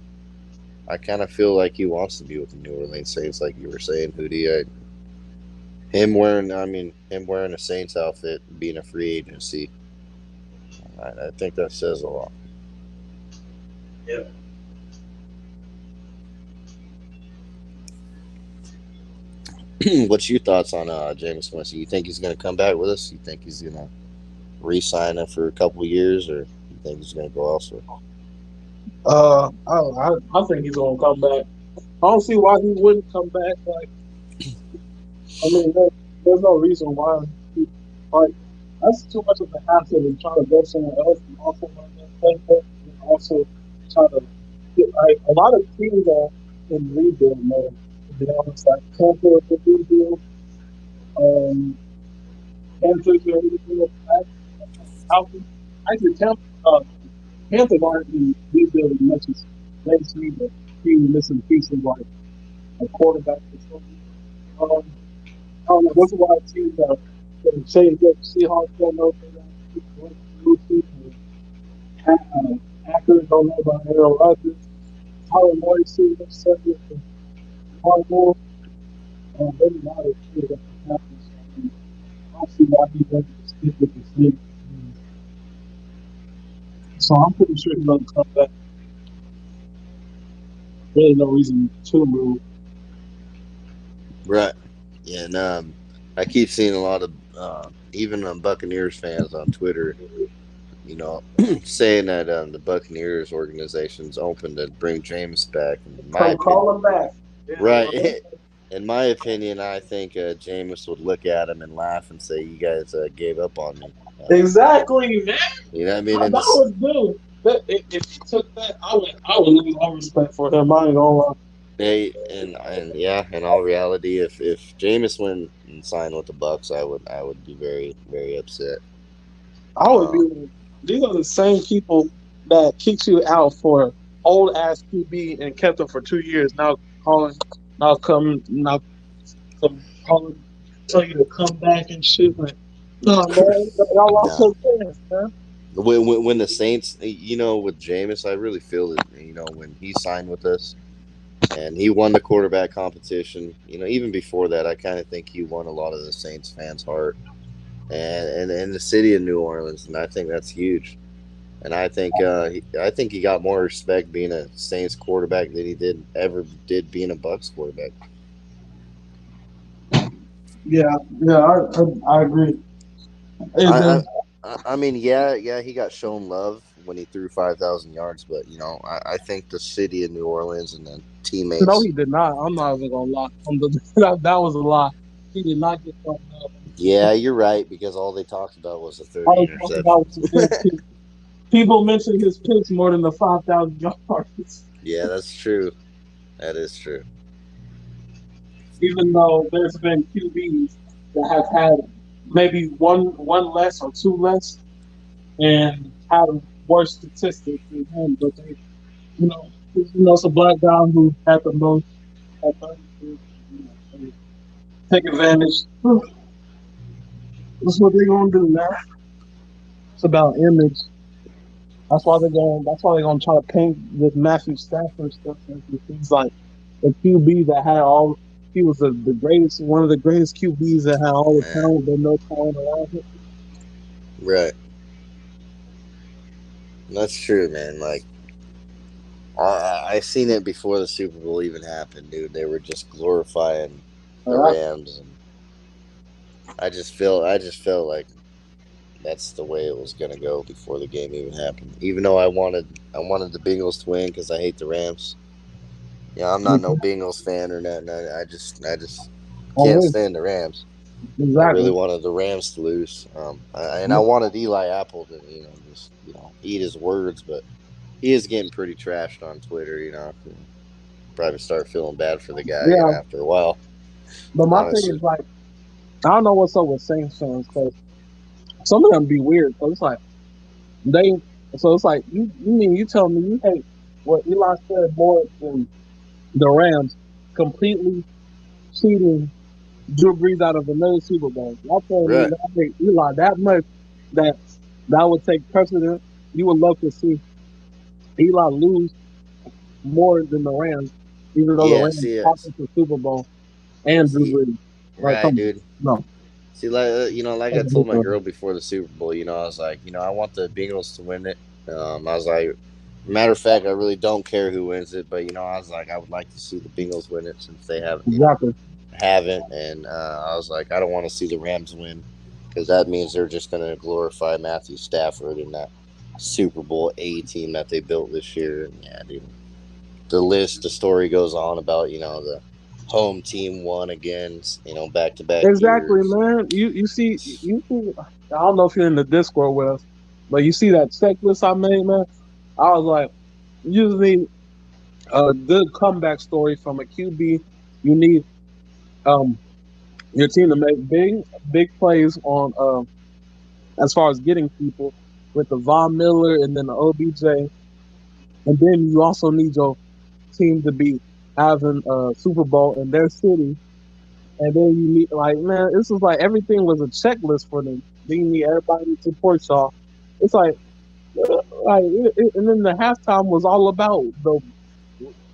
I kind of feel like he wants to be with the New Orleans Saints, like you were saying, Hootie. Him wearing a Saints outfit, being a free agency, I think that says a lot. Yeah. What's your thoughts on Jameis Winston? You think he's going to come back with us? You think he's going to re-sign him for a couple of years, or you think he's going to go elsewhere? I think he's gonna come back. I don't see why he wouldn't come back. Like, I mean, there's no reason why. He, like, that's too much of a hassle to try to go somewhere else and also learn that playbook and also try to get like a lot of teams are in rebuild mode. To be honest, like Tampa is a rebuild. Um, Kansas is a rebuild. Falcons. Actually, Panthers aren't in rebuild as much as they see the team missing pieces like a quarterback or something. Um, I don't know. Those are why teams that change up. Seahawks don't know if they're going to lose it. Packers don't know about Aaron Rodgers. Tyler Lloyd seems upset with the Cardinals. Maybe not as good as the Packers. So, I mean, I don't see why he doesn't stick with the Saints. So I'm pretty sure he's going to come back. Really no reason to move. Right. Yeah, and I keep seeing a lot of even Buccaneers fans on Twitter, saying that the Buccaneers organization's open to bring James back. In my Come opinion, call him back. Yeah, right. well, In my opinion, I think Jameis would look at him and laugh and say, "You guys gave up on me." exactly, man. You know what I mean? And That this, was good. If he took that, I would lose all respect for him. I ain't gonna lie. and yeah, in all reality, if Jameis went and signed with the Bucks, I would be very very upset. I would be Uh, like, these are the same people that kicked you out for old ass QB and kept him for 2 years. Calling, now come, now calling, tell you to come back and shit. Like, no, man, y'all lost nah. your chance, man. When the Saints, with Jameis, I really feel that when he signed with us and he won the quarterback competition. Even before that, I kind of think he won a lot of the Saints fans' heart and the city of New Orleans, and I think that's huge. And I think he got more respect being a Saints quarterback than he did being a Bucks quarterback. Yeah, yeah, I agree. And I, then, I mean, yeah, he got shown love when he threw 5,000 yards, but I think the city of New Orleans and the no, teammates. he did not. I'm not even gonna lie. That was a lie. He did not get something up. Yeah, you're right because all they talked about was the All 30 he talked about interceptions. was his picks. People mentioned his picks more than the 5,000 yards. Yeah, that's true. That is true. Even though there's been QBs that have had maybe one less or two less and had worse statistics than him, but they, it's a black guy who had the most at 36. They take advantage. That's what they're gonna do now. It's about image. That's why they're gonna try to paint this Matthew Stafford stuff as if he's like the QB that had all. He was the greatest, one of the greatest QBs that had all the Man, talent, but no talent around him. right. That's true, man. Like I seen it before the Super Bowl even happened, dude. They were just glorifying the Uh, Rams, and I just felt like that's the way it was gonna go before the game even happened. Even though I wanted the Bengals to win because I hate the Rams. Yeah, I'm not no Bengals fan or nothing. I just can't oh, stand the Rams. I really exactly. wanted the Rams to lose. And I wanted Eli Apple to, just eat his words, but he is getting pretty trashed on Twitter. Probably start feeling bad for the guy, Yeah, after a while. but my thing Honestly, is like, I don't know what's up with Saints fans because some of them be weird. So it's like they, so it's like you mean you tell me you hate what Eli said more than the Rams completely cheating Drew Brees out of another Super Bowl. Y'all telling me right? that I hate Eli that much that that would take precedent. You would love to see Eli lose more than the Rams, even though the Yeah, Rams see, popped the Super Bowl and Drew see, Brees. Like, come right, on, dude. no, See, like like I that's told my ridiculous. girl before the Super Bowl, I was like, I want the Bengals to win it. I was like, matter of fact, I really don't care who wins it, but I was like, I would like to see the Bengals win it since they Exactly. haven't, and I was like, I don't want to see the Rams win because that means they're just going to glorify Matthew Stafford and that Super Bowl A team that they built this year. And yeah, dude, the story goes on about the home team won again, back to back Exactly, years. man. You see. I don't know if you're in the Discord with us, but you see that checklist I made, man. I was like, you need a good comeback story from a QB. You need um your team to make big plays on as far as getting people with the Von Miller and then the OBJ, and then you also need your team to be having a Super Bowl in their city. And then you need like, man, this is like everything was a checklist for them. Then you need everybody to support y'all. It's and then the halftime was all about the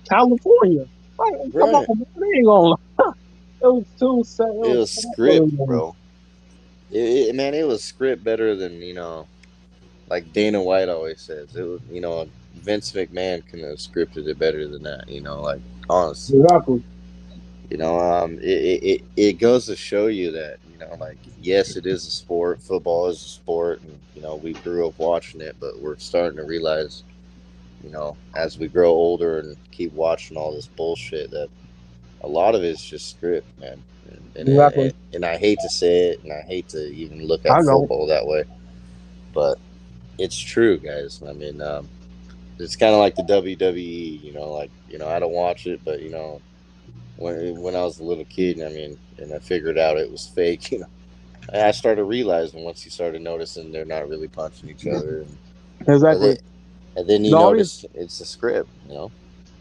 California. Like, come Right. on, man, they ain't gonna lie. It was too sad. It It was was sad for script, them. bro. Man, it was script better than like Dana White always says. It was Vince McMahon can have scripted it better than that. Like honestly, Exactly. it goes to show you that like yes, it is a sport. Football is a sport, and we grew up watching it, but we're starting to realize as we grow older and keep watching all this bullshit that a lot of it's just script, man. Exactly. And I hate to say it, and I hate to even look I at know. football that way, but it's true, guys. I mean, it's kind of like the WWE. Like I don't watch it, but when I was a little kid, I mean, and I figured out it was fake. And I started realizing once you started noticing they're not really punching each other, and Exactly. then and then you The only notice it's a script.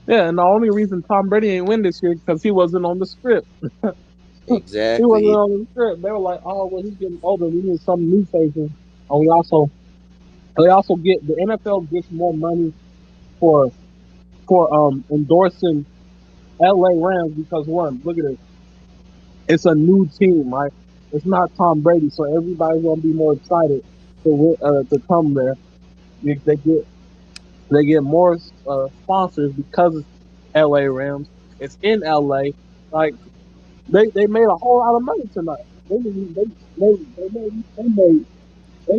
Yeah, and the only reason Tom Brady ain't win this year because he wasn't on the script. He wasn't Exactly. on the script. They were like, "Oh, well, he's getting older. We need some new faces." And we also get the NFL gets more money for endorsing LA Rams because one, look at it, it's a new team, right? It's not Tom Brady, so everybody's gonna be more excited to come there. They get more sponsors because it's LA Rams. It's in LA. Like they made a whole lot of money tonight. They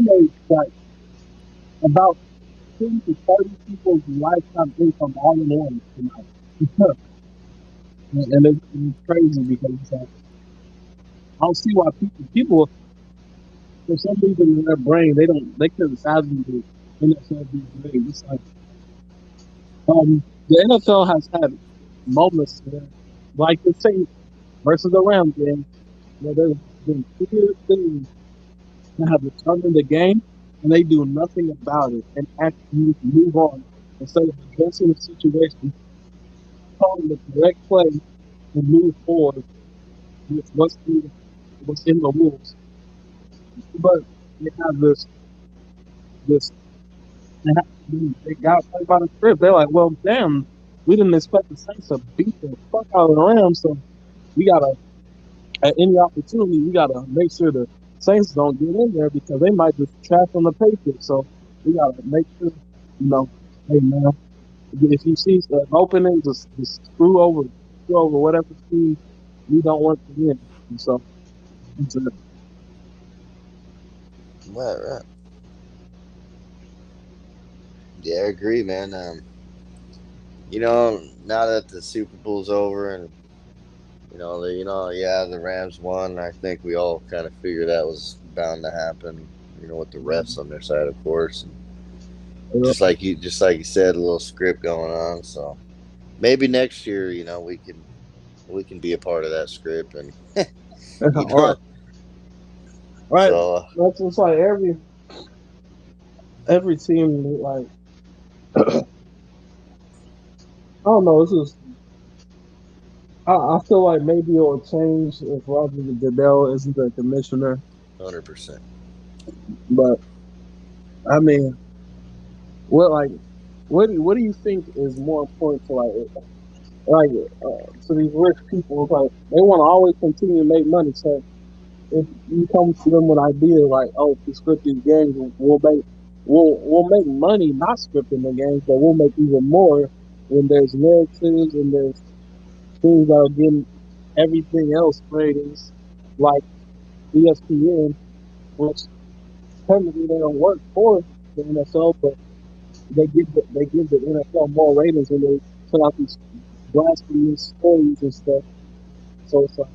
made like about 10 to 30 people's lifetime income all in one tonight. And it's crazy because it's like, I don't see why people for some reason in their brain they couldn't fathom the NFL being great. It's like the NFL has had moments where, like the Saints versus the Rams game, where there's been clear things that have determined the game, and they do nothing about it and actually move on instead of addressing the situation, calling the correct play, and move forward with what's in the rules. But they have this they, have, they got played by the script. They're like, well, damn, we didn't expect the Saints to beat the fuck out of the Rams, so we gotta at any opportunity we gotta make sure the Saints don't get in there because they might just trash on the Patriots. So we gotta make sure, you know, hey man. If you see an opening, just screw over whatever team you don't want to win. And so, it's Right, right. Yeah, I agree, man. Now that the Super Bowl's over and yeah, the Rams won. I think we all kind of figured that was bound to happen. With the refs on their side, of course, and just like you said, a little script going on. So maybe next year, we can be a part of that script, and you right, know, right. so That's just like every team. Like I don't know. It's just I feel like maybe it'll change if Roger Goodell isn't the commissioner. 100%. But I mean, what what do you think is more important to like to these rich people? It's like they want to always continue to make money. So if you come to them with an idea like, oh, if we script these games, we'll make money not scripting the games, but we'll make even more when there's narratives and there's things that are getting everything else ratings like ESPN, which technically they don't work for the NFL, but they give the NFL more ratings when they put out these blasphemous stories and stuff. So it's like,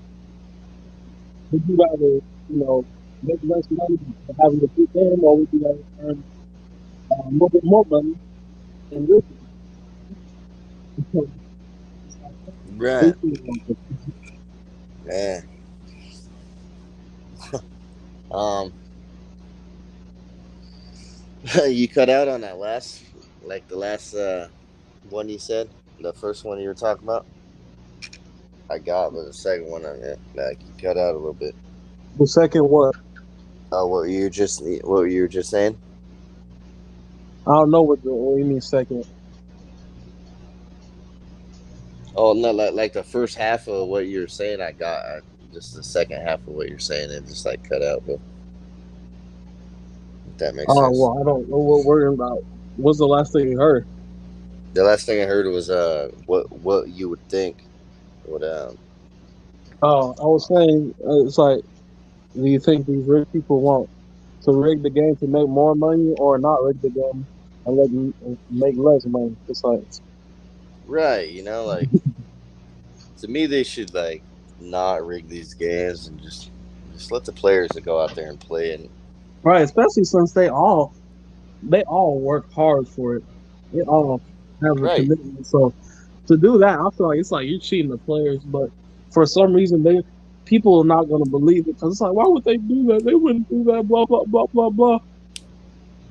would you rather, make less money and having to keep them, or would you rather earn a little bit more money and live it? It's like, Right, basically, man. Um, you cut out on that last, like the last one you said, the first one you were talking about. I got, but the second one, like you cut out a little bit. the second what? What you were just saying? I don't know what you mean second. Oh no, like the first half of what you were saying, I got. Just the second half of what you're saying, it just like cut out. But if that makes Oh sense. well, I don't know what we're about. What's the last thing you heard? The last thing I heard was what you would think would Oh, I was saying it's like, do you think these rich people want to rig the game to make more money, or not rig the game and make less money? It's like, right. Like to me, they should like not rig these games and just let the players go out there and play. And right, especially since they all work hard for it. They all have a right, commitment. So to do that, I feel like it's like you're cheating the players. But for some reason, people are not going to believe it because it's like, why would they do that? They wouldn't do that. Blah blah blah blah blah.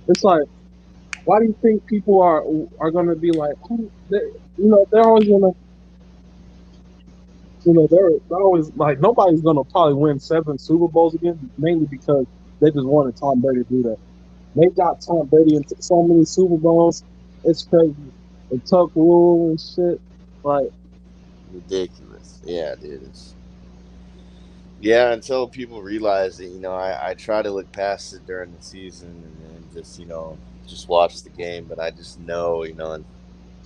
It's like, why do you think people are going to be like, oh, they're always going to, they're always like, nobody's going to probably win 7 Super Bowls again, mainly because they just wanted Tom Brady to do that. They got Tom Brady into so many Super Bowls. It's crazy. The Tuck rule and shit. Like, ridiculous. Yeah, dude. Yeah, until people realize that, I try to look past it during the season and just, just watch the game. But I just know, and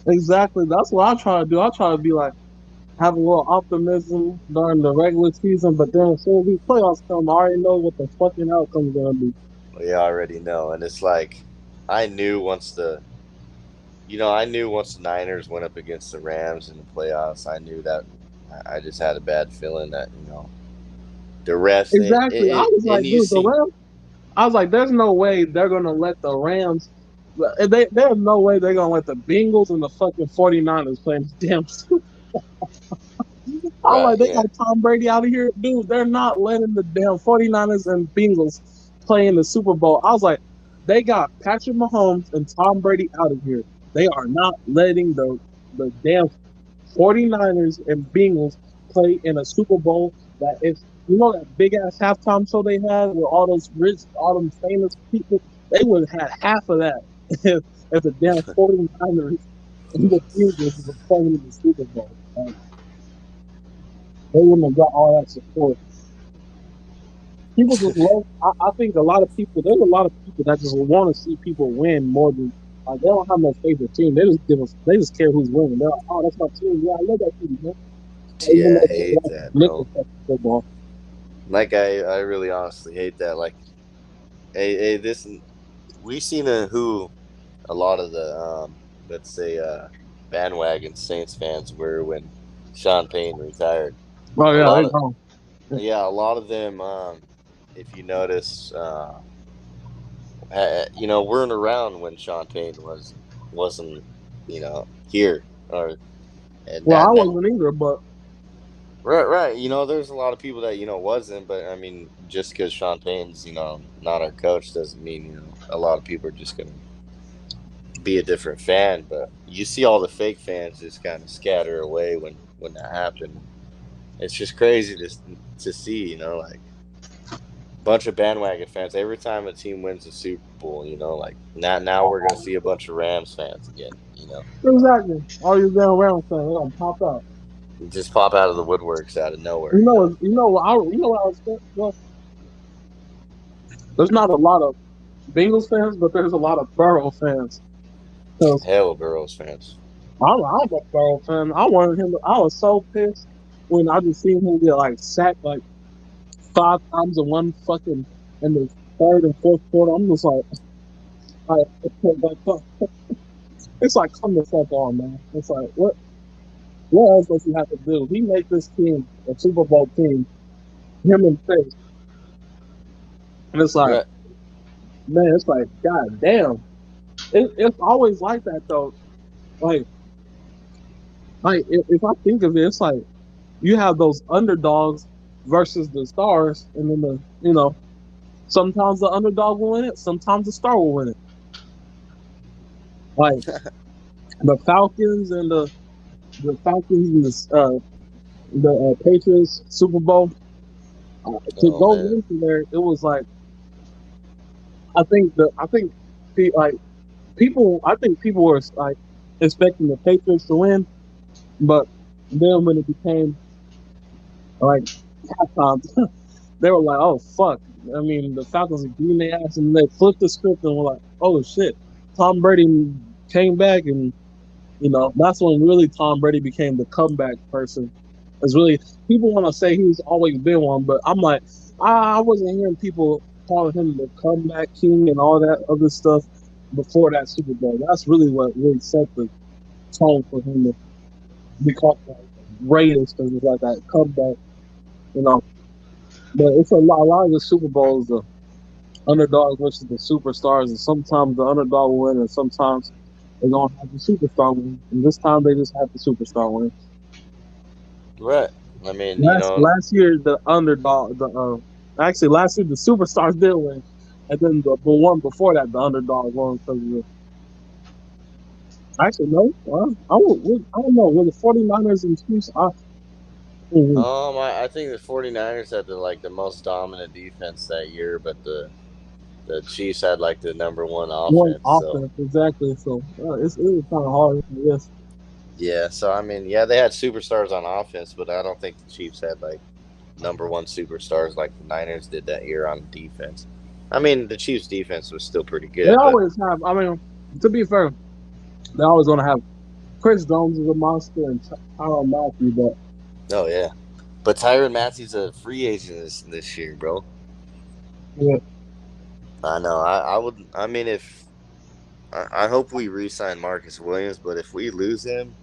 exactly. That's what I try to do. I try to be like, have a little optimism during the regular season, but then as soon as these playoffs come, I already know what the fucking outcome's gonna be. we already know. And it's like, I knew once the Niners went up against the Rams in the playoffs, I knew that I just had a bad feeling that, the refs, Exactly. I was like, and you dude, the see, Rams. I was like, there's no way they're gonna let the Rams. There's no way they're gonna let the Bengals and the fucking 49ers play in the damn. I was right, like, they yeah, got Tom Brady out of here. Dude, they're not letting the damn 49ers and Bengals play in the Super Bowl. I was like, they got Patrick Mahomes and Tom Brady out of here. They are not letting the damn 49ers and Bengals play in a Super Bowl that is, that big ass halftime show they had with all those rich, all them famous people. They would have had half of that if the damn 49ers and the Bengals were playing in the Super Bowl. Like, they wouldn't have got all that support. People just love. I think a lot of people. There's a lot of people that just want to see people win more than Like they don't have no favorite team. They just give us. They just care who's winning. They're like, oh, that's my team. Yeah, I love that team, man. Even Yeah, though I they hate like that, nickel bro. football. Like I really honestly hate that. Like, hey, this we seen who a lot of the let's say bandwagon Saints fans were when Sean Payne retired. Oh A yeah, lot they of gone. yeah, a lot of them. If you notice, weren't around when Sean Payne wasn't here or and Well, I now wasn't either, but right. There's a lot of people that wasn't, but I mean, just because Sean Payne's not our coach doesn't mean a lot of people are just gonna be a different fan. But you see all the fake fans just kind of scatter away when that happened. It's just crazy to see, like bunch of bandwagon fans every time a team wins the Super Bowl. Like now we're gonna see a bunch of Rams fans again. exactly. All you damn around saying, they gonna pop out. Just pop out of the woodworks out of nowhere. You know what? You know what I was saying? Well, there's not a lot of Bengals fans, but there's a lot of Burrow fans. Because Hell, Burrows fans. I'm a Burrow fan. I wanted him. I was so pissed when I just seen him get like sacked like 5 times in one fucking in the third and fourth quarter. I'm just like it's like come the fuck on, man. It's like what else does he have to do? He made this team a Super Bowl team, him and Chase. And it's like, Right. man, it's like, god damn. It's always like that though. Like if I think of it, it's like you have those underdogs versus the stars, and then sometimes the underdog will win it, sometimes the star will win it. Like the Falcons and the Falcons and the Patriots Super Bowl. To Oh go man. into there, it was like I think like I think people were like expecting the Patriots to win, but then when it became like halftime, they were like, "Oh fuck!" I mean, the Falcons are beating their ass, and they flipped the script and were like, "Oh shit!" Tom Brady came back, and that's when really Tom Brady became the comeback person. It's really people want to say he's always been one, but I'm like, I wasn't hearing people calling him the comeback king and all that other stuff before that Super Bowl. That's really what really set the tone for him to be called the greatest because it's like that comeback, you know. But it's a lot of the Super Bowls, the underdogs versus the superstars, and sometimes the underdog will win, and sometimes they're gonna have the superstar win. And this time they just have the superstar win. Right. I mean, Last year the underdog, actually last year the superstars did win, and then the one before that the underdog won because of actually no, I don't know, were the 49ers and Chiefs? Mhm. I think the 49ers had the most dominant defense that year, but the Chiefs had like the number one One offense. So offense exactly, so it was kind of hard. Yes, yeah. So I mean, yeah, they had superstars on offense, but I don't think the Chiefs had like number one superstars like the Niners did that year on defense. I mean, the Chiefs' defense was still pretty they good, but always have. I mean, to be fair, they always gonna have Chris Jones is a monster and Tyron Matthew, but oh yeah. But Tyron Matthew's a free agent this year, bro. yeah, I know. I would. I mean, if I hope we re-sign Marcus Williams, but if we lose him,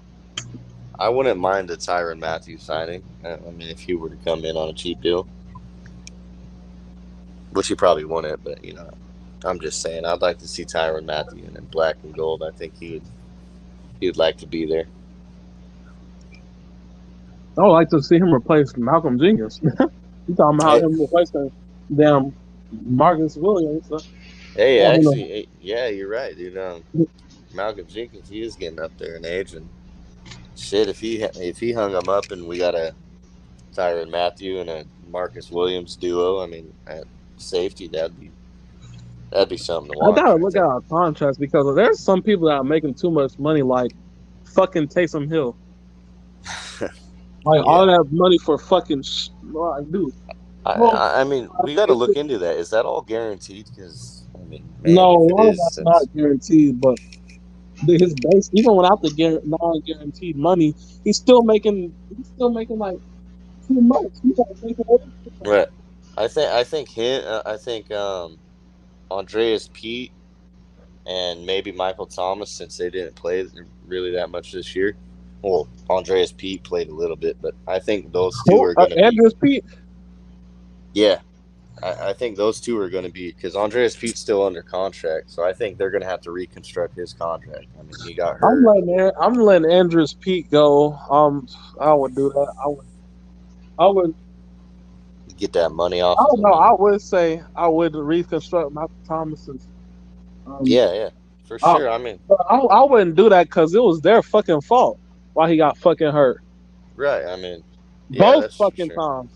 I wouldn't mind a Tyron Matthew signing. I mean, if he were to come in on a cheap deal, which he probably wouldn't, but I'm just saying I'd like to see Tyron Matthew in black and gold. I think he would like to be there. I would like to see him replace Malcolm Jenkins. You talking about Hey, him replacing damn Marcus Williams? hey, I don't know. actually, yeah, you're right, dude. Malcolm Jenkins, he is getting up there in age, and shit, if he hung him up, and we got a Tyron Matthew and a Marcus Williams duo, I mean, at safety, that'd be something to I gotta watch right look at there. our contracts because there's some people that are making too much money, like fucking Taysom Hill. Like all Yeah, that money for fucking like, dude. Well, I mean, we got to look into that. Is that all guaranteed? Because I mean, man, no, if a it lot of is, that's not since guaranteed, but his base, even without the non-guaranteed money, he's still making like too much. He got to make it. Right. I think Andreas Pete and maybe Michael Thomas, since they didn't play really that much this year. Well, Andreas Pete played a little bit, but I think those two Who? are going to be. Andrews Pete. Yeah, I think those two are going to be, because Andreas Pete's still under contract, so I think they're going to have to reconstruct his contract. I mean, he got hurt. I'm letting Andrews Pete go. I would do that. I would. Get that money off I of don't him. know. I would say I would reconstruct Michael Thomas's. Yeah, for sure. I mean, But I wouldn't do that because it was their fucking fault why he got fucking hurt. right. I mean, yeah, Both that's for fucking sure. times.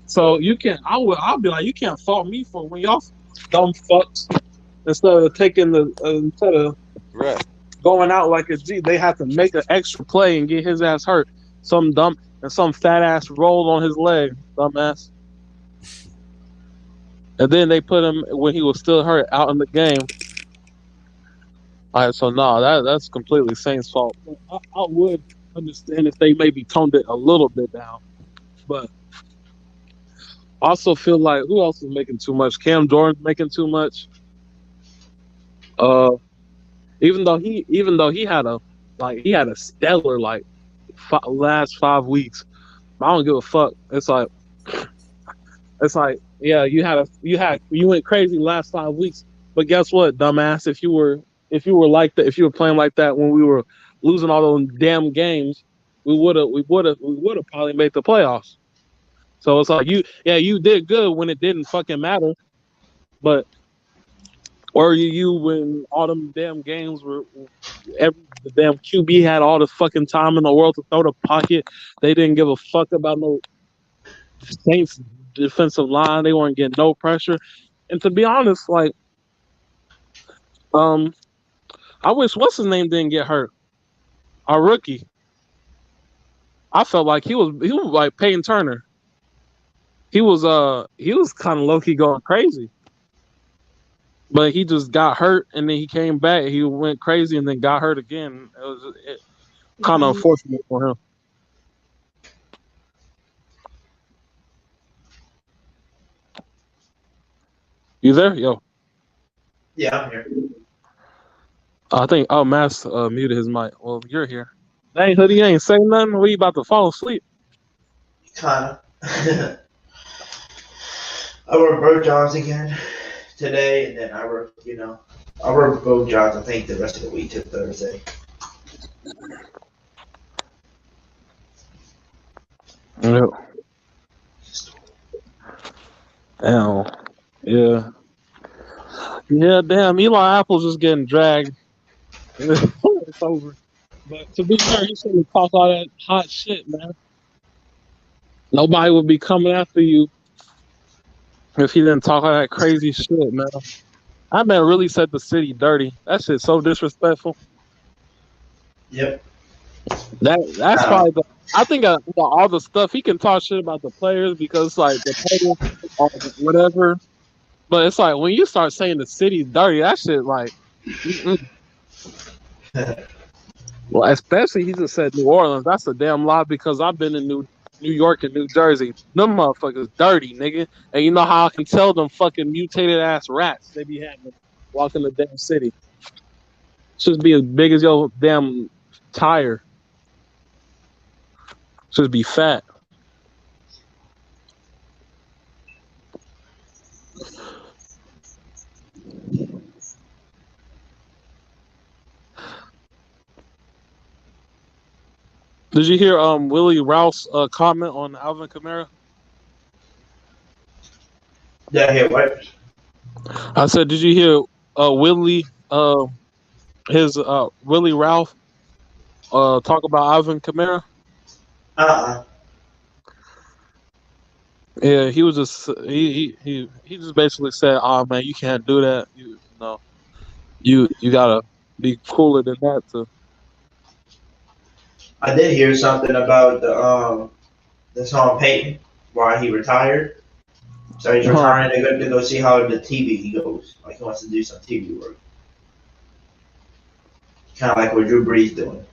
So you can't. I'll be like, you can't fault me for when y'all dumb fucks instead of Right. going out like a G, they have to make an extra play and get his ass hurt. Some fat ass rolled on his leg, dumbass. And then they put him when he was still hurt out in the game. All right, so no, that's completely Saints' fault. I would understand if they maybe toned it a little bit down, but I also feel like who else is making too much? Cam Jordan's making too much. Uh, even though he had a stellar like last 5 weeks. I don't give a fuck. It's like yeah, you went crazy last 5 weeks, but guess what, dumbass? If you were playing like that when we were losing all those damn games, we would have probably made the playoffs. So it's like you did good when it didn't fucking matter, but or you when all them damn games were the damn QB had all the fucking time in the world to throw the pocket. They didn't give a fuck about no Saints defensive line. They weren't getting no pressure. And to be honest, like um, I wish what's his name didn't get hurt. Our rookie. I felt like he was like Peyton Turner. He was kind of low key going crazy. But he just got hurt and then he came back. He went crazy and then got hurt again. It was kind of unfortunate for him. You there? Yo. Yeah, I'm here. I think Mass muted his mic. Well, you're here. Dang, Hoodie ain't saying nothing. We about to fall asleep. Kinda. I work bird jobs again today, and then I work both jobs. I think the rest of the week till Thursday. Yeah. Damn. Yeah. Yeah, damn. Eli Apple's just getting dragged. It's over. But to be fair, he shouldn't talk all that hot shit, man. Nobody would be coming after you if he didn't talk all that crazy shit, man. That man really said the city dirty. That shit's so disrespectful. Yep. That's probably I think all the stuff he can talk shit about the players because like the players or whatever. But it's like when you start saying the city's dirty, that shit like well, especially he just said New Orleans. That's a damn lie because I've been in New York and New Jersey. Them motherfuckers dirty, nigga. And you know how I can tell them fucking mutated ass rats they be having walking the damn city. Should be as big as your damn tire. Should be fat. Did you hear Willie Rouse comment on Alvin Kamara? Yeah, I hear what? I said, did you hear Willie Willie Ralph talk about Alvin Kamara? Yeah, he was just he just basically said, "Oh man, you can't do that. You know, you gotta be cooler than that." To I did hear something about the song Peyton, why he retired. So he's retiring to go see how the TV he goes. Like he wants to do some TV work. kind of like what Drew Brees doing.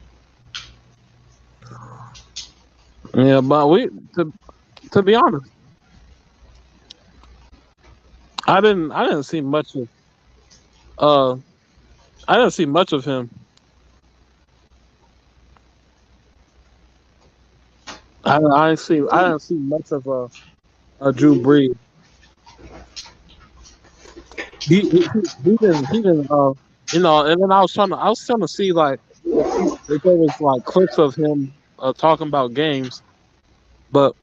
Yeah, but to be honest, I didn't see much of uh I didn't see much of him. I didn't see much of Drew Brees. He didn't and then I was trying to see like if there was like clips of him talking about games, but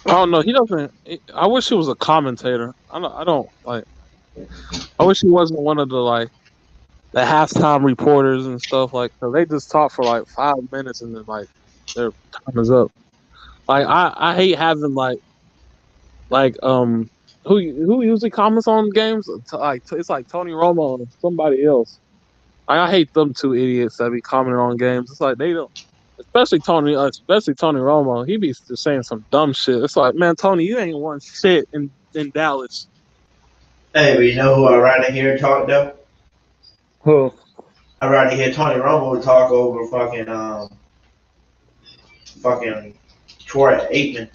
I don't know. He doesn't. I wish he was a commentator. I don't like. I wish he wasn't one of the halftime reporters and stuff like. Cause they just talk for like 5 minutes and then like their time is up. Like I hate having like who usually comments on games. It's like Tony Romo and somebody else. I hate them two idiots that be commenting on games. It's like they don't. Especially Tony Romo. He be just saying some dumb shit. It's like, man, Tony, you ain't won shit in Dallas. Hey, but you know who I'd rather hear talk though? Who? I'd rather hear Tony Romo talk over fucking Troy Aikman.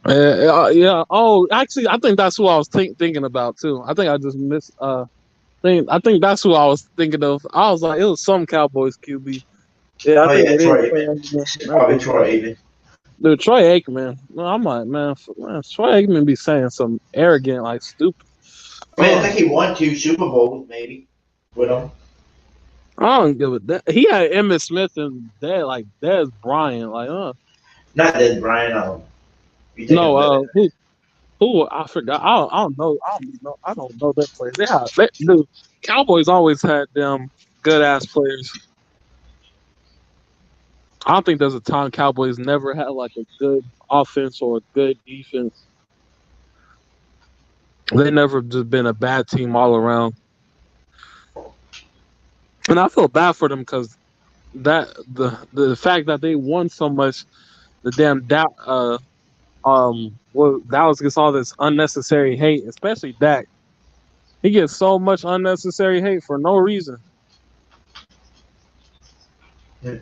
Yeah. Oh, actually, I think that's who I was thinking about too. I think I just missed. I think that's who I was thinking of. I was like, it was some Cowboys QB. Yeah, I Oh think yeah, it Troy is. Aikman. Probably Troy Aikman. Dude, Troy Aikman. No, I'm like, man, Troy Aikman be saying some arrogant, like stupid. Man, I think he won 2 Super Bowls maybe with him. I don't give a damn. He had Emmitt Smith and Dez Bryant. Like, Not that Brian. You think no, of that? who I forgot. I don't know. I don't know that players. Dude, Cowboys always had them good ass players. I don't think there's a time Cowboys never had like a good offense or a good defense. They never just been a bad team all around. And I feel bad for them because the fact that they won so much, the damn Dallas gets all this unnecessary hate, especially Dak. He gets so much unnecessary hate for no reason. I'm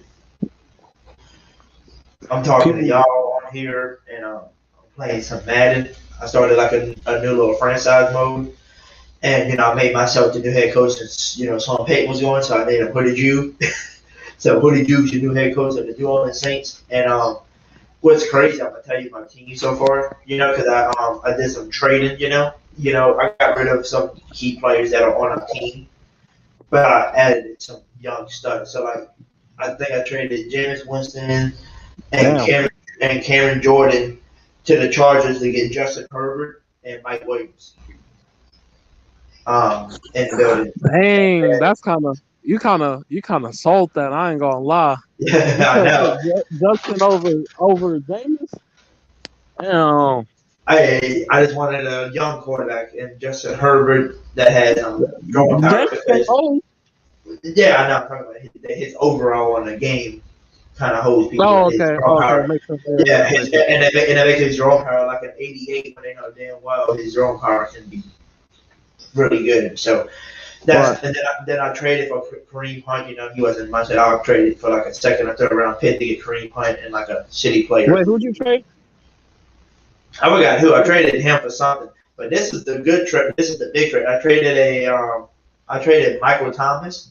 talking to People, y'all on here, and I'm playing some Madden. I started like a new little franchise mode, and I made myself the new head coach since Sean Payton was going, so I named him Hoooodiiieeejubbbe. So Hoooodiiieeejubb's your new head coach of the New Orleans Saints, and what's crazy, I'm gonna tell you my team so far, because I did some trading, I got rid of some key players that are on our team, but I added some young stuff. So like, I think I traded Jameis Winston and damn. Cameron Jordan to the Chargers to get Justin Herbert and Mike Williams. In the building. Dang, that's you kind of sold that. I ain't gonna lie. You Yeah, I said know. Justin over Jameis. Damn. I just wanted a young quarterback and Justin Herbert that has drawing power. Jameis ain't old. Yeah, I know. I'm talking about his overall on the game kind of holds people Oh, in his okay. drawing Okay, power. makes sense. Yeah, and they make his drawing power like an 88 when they know damn well his drawing power can be really good. So that's and then I traded for Kareem Hunt. He wasn't much at all. I traded for like a second or third round pick to get Kareem Hunt and like a shitty player. Wait, who'd you trade? I forgot who. I traded him for something. But this is the good trade. This is the big trade. I traded Michael Thomas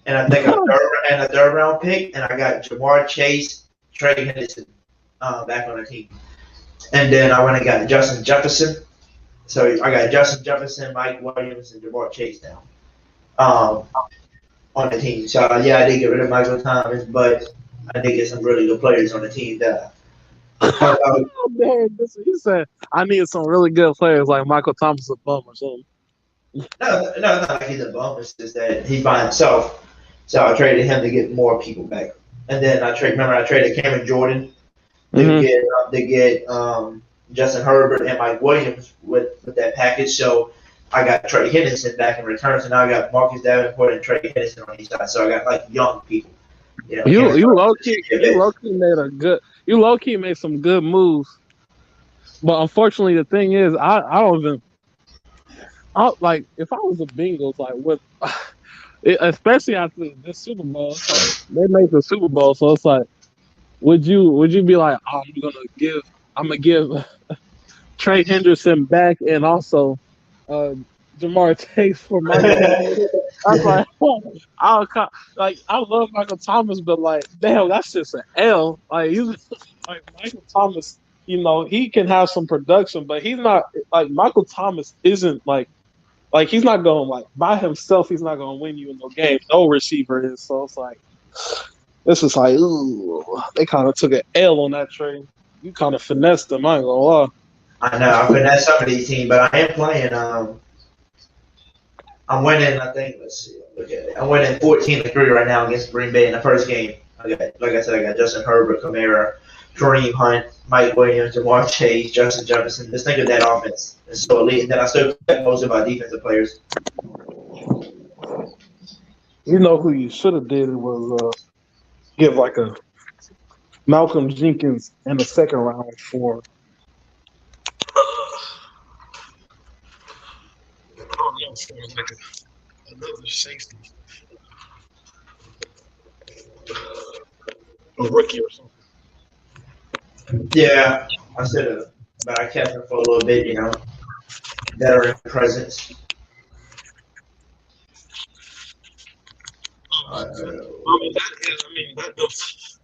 and I think a third round pick, and I got Jamar Chase, Trey Henderson back on the team. And then I went and got Justin Jefferson. So I got Justin Jefferson, Mike Williams, and Jamar Chase now on the team. So yeah, I did get rid of Michael Thomas, but I did get some really good players on the team that. Oh, man, he said I need some really good players like Michael Thomas a bum or something. No, not like he's a bum. It's just that he's by himself. So I traded him to get more people back. And then I traded Cameron Jordan to get Justin Herbert and Mike Williams with that package. So I got Trey Henderson back in return. So now I got Marcus Davenport and Trey Henderson on each side. So I got like young people. You low key made some good moves. But unfortunately, the thing is, I don't even. like if I was the Bengals, like with especially after this Super Bowl, it's like they made the Super Bowl, so it's like, would you be like, oh, I'm gonna give Trey Henderson back and also uh Jamar Chase for Michael Thomas? I was like, like I love Michael Thomas, but like, damn, that's just an L. Like like Michael Thomas, he can have some production, but he's not like Michael Thomas isn't like he's not going like by himself. He's not going to win you in no game. No receiver is. So it's like this is like, ooh, they kind of took an L on that trade. You kind of finessed them. I ain't gonna lie. I know I finesse some of these teams, but I am playing. I'm winning. I think. Let's see. Look at it. I'm winning 14-3 right now against Green Bay in the first game. Like I said, I got Justin Herbert, Kamara, Kareem Hunt, Mike Williams, Jamar Chase, Justin Jefferson. Just think of that offense. It's so elite. And then I still got most of my defensive players. You know who you should have did was give like a Malcolm Jenkins in the second round for. For like another safety, a rookie or something. Yeah, I should have, but I kept him for a little bit. Veteran presence.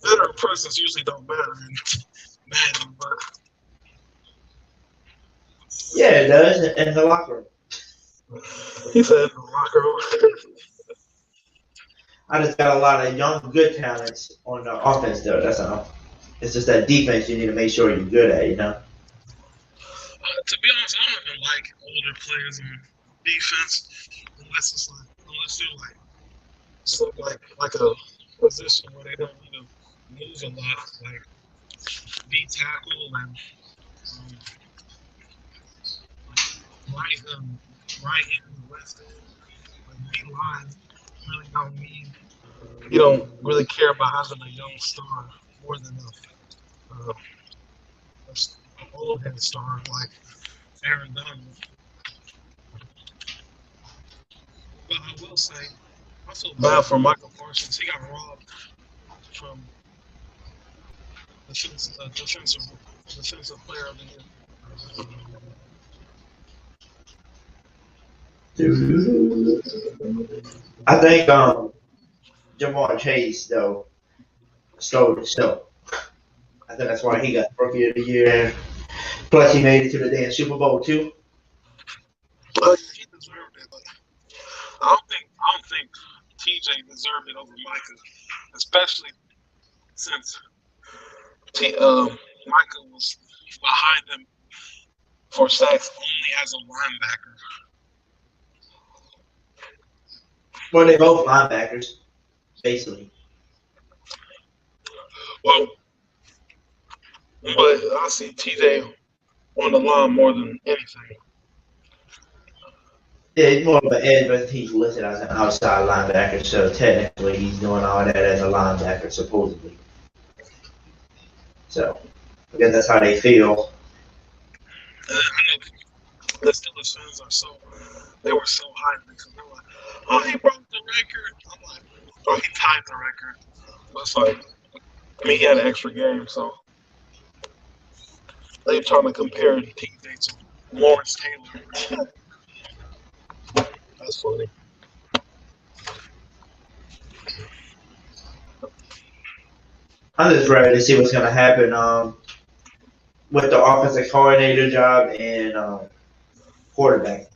Veteran presence usually don't matter in Madden, but Yeah, it does in the locker room. he said in the locker room. I just got a lot of young, good talents on the offense, though. That's all. It's just that defense you need to make sure you're good at. To be honest, I don't even like older players on defense unless they're like stuff like a position where they don't need to move a lot, like D tackle and right end, left end, like D line. Really don't need. You don't really care about having a young star more than a old head star like Aaron Donald. But I will say, I feel bad for Michael Parsons. He got robbed from defensive player of the year. I think Jamar Chase though stole the show. I think that's why he got Rookie of the Year. Plus, he made it to the damn Super Bowl too. He deserved it. But I don't think TJ deserved it over Micah, especially since Micah was behind him for sacks only as a linebacker. Well, they both linebackers, basically. Well, but I see TJ on the line more than anything. Yeah, he's more of an edge, but he's listed as an outside linebacker, so technically he's doing all that as a linebacker, supposedly. So, I guess that's how they feel. I know the Steelers fans they were so hyped because they were like, oh, he broke the record. I'm like, oh, he tied the record. But it's like, he had an extra game, so they're trying to compare TJ to Lawrence Taylor. That's funny. I'm just ready to see what's going to happen with the offensive coordinator job and quarterback.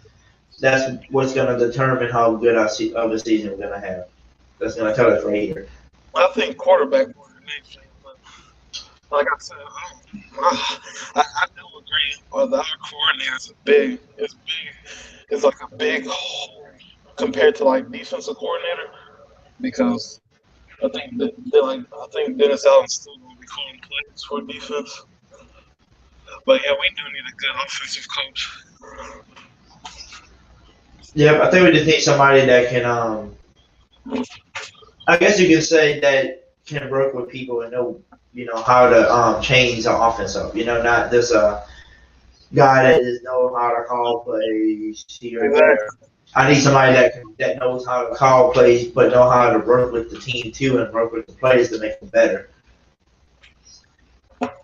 That's what's going to determine how good of the season we're going to have. That's going to tell us right here. I think quarterback more than anything, but like I said, I do agree. The coordinator is big. It's like a big hole compared to like defensive coordinator because I think Dennis Allen's still going to be calling plays for defense. But yeah, we do need a good offensive coach. Yeah, I think we just need somebody that can, I guess you can say that can work with people and know, how to change the offense up. Not just guy that just knows how to call plays here and there. I need somebody that knows how to call plays, but know how to work with the team too and work with the players to make them better.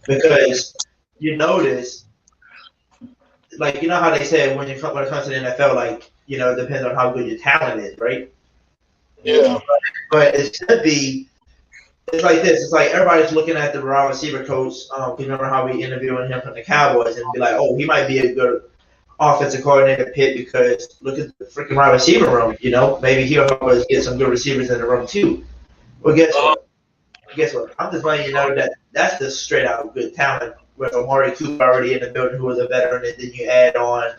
Because you notice, like, you know how they say when it comes to the NFL, like, it depends on how good your talent is, right? Yeah. But it should be. It's like this. It's like everybody's looking at the wide receiver coach. Remember how we interviewing him from the Cowboys and be like, oh, he might be a good offensive coordinator Pitt because look at the freaking wide receiver room. Maybe he'll help us get some good receivers in the room too. Well, guess what? I'm just letting you know that that's just straight out good talent. With Amari Cooper already in the building, who was a veteran, and then you add on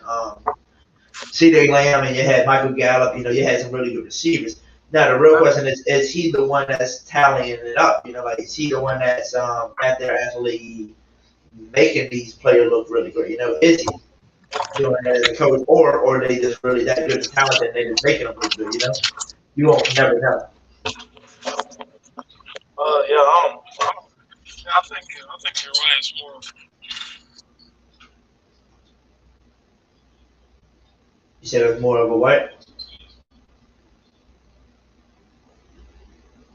C.J. Lamb and you had Michael Gallup. You had some really good receivers. Now the real question is he the one that's tallying it up? Like is he the one that's out there actually making these players look really great? Is he doing that as a coach, or are they just really that good of talent and they just making them look good? You won't never know. I think you're right. It's more. You said it was more of a what?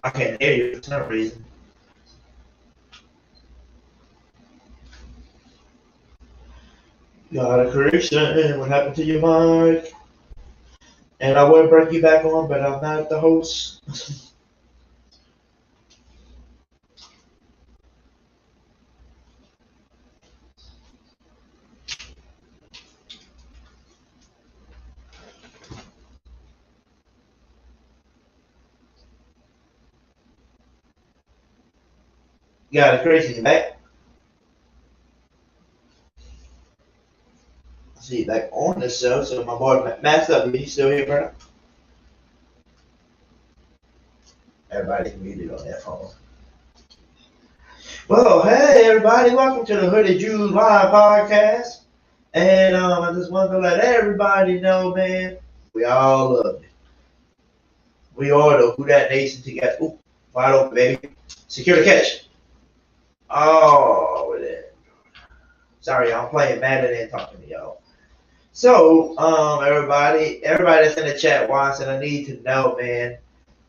I can't hear you for some reason. Got a correction. What happened to your mic? And I would bring you back on, but I'm not the host. Got a correction. You back? I see you back on the show. So my boy Matt's up. Are you still here, brother? Everybody's muted on that phone. Well, hey everybody, welcome to the Hoooodiiieeejubbbe live podcast. And I just wanted to let everybody know, man, we all love it. We are the Who That Nation together. Ooh, wide open, baby. Secure the catch. Oh, sorry, I'm playing Madden and talking to y'all. So, everybody that's in the chat wants, and I need to know, man,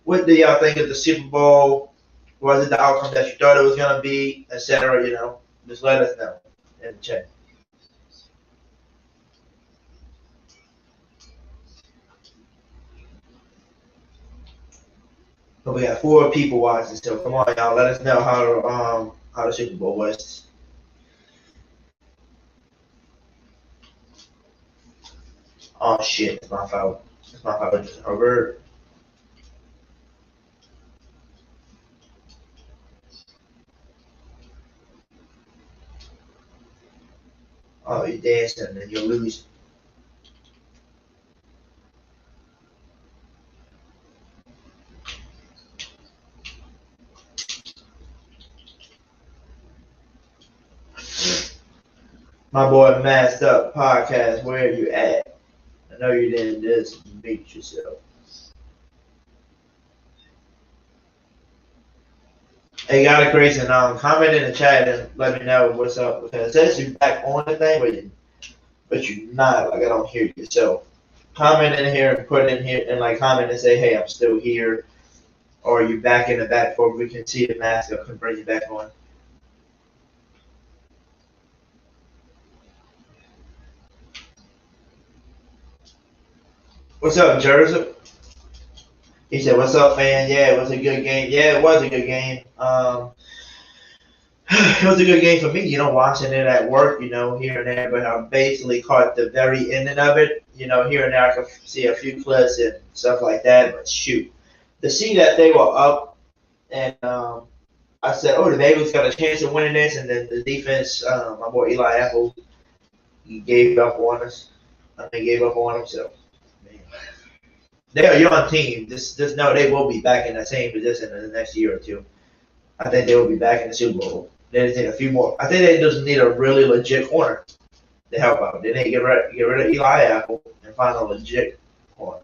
what do y'all think of the Super Bowl? Was it the outcome that you thought it was gonna be, etc.? Just let us know in the chat. But we got 4 people watching, so come on, y'all, let us know how the Super Bowl was. Oh shit, it's my fault. It's my fault. It's Herbert. Oh, you dancing and you'll lose. My boy Masked Up Podcast, where are you at? I know you didn't just beat yourself. Hey, got a crazy comment in the chat and let me know what's up because it says you back on the thing, but you're not. Like I don't hear you. So comment in here and put in here and like comment and say, hey, I'm still here, or you back in the back before we can see the mask up and bring you back on. What's up, Jersey? He said, "What's up, man? Yeah, it was a good game. Yeah, it was a good game. It was a good game for me, watching it at work, here and there. But I basically caught the very ending of it, here and there. I could see a few clips and stuff like that. But shoot, to see that they were up, and I said, oh, the Bengals got a chance of winning this, and then the defense, my boy Eli Apple, he gave up on us. They gave up on himself. They're a young team. Just know they will be back in the same position in the next year or two. I think they will be back in the Super Bowl. They just need a few more. I think they just need a really legit corner to help out. They need to get rid of Eli Apple and find a legit corner.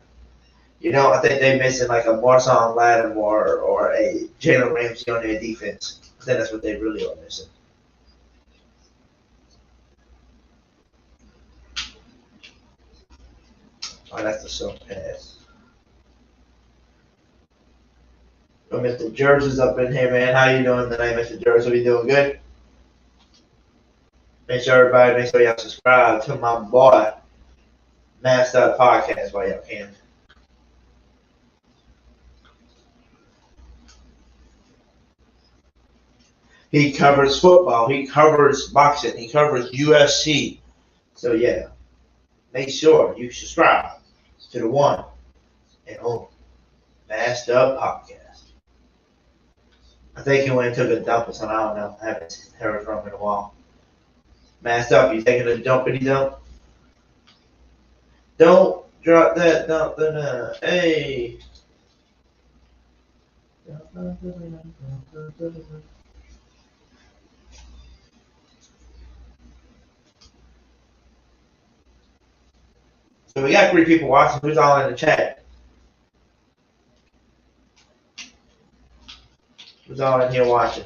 I think they're missing like a Marshawn Lattimore or a Jalen Ramsey on their defense. I think that's what they really are missing. Oh, that's the soap pass. Oh, Mr. Jersey's up in here, man. How you doing tonight, Mr. Jersey? We doing good? Make sure y'all subscribe to my boy, Master Podcast while y'all can. He covers football. He covers boxing. He covers UFC. So yeah, make sure you subscribe to the one and only Master Podcast. I think he went and took a dump or something. I don't know. I haven't heard from him in a while. Masked up, you taking a dumpity dump? Don't drop that dump. Hey. So we got 3 people watching. Who's all in the chat? Who's all in here watching?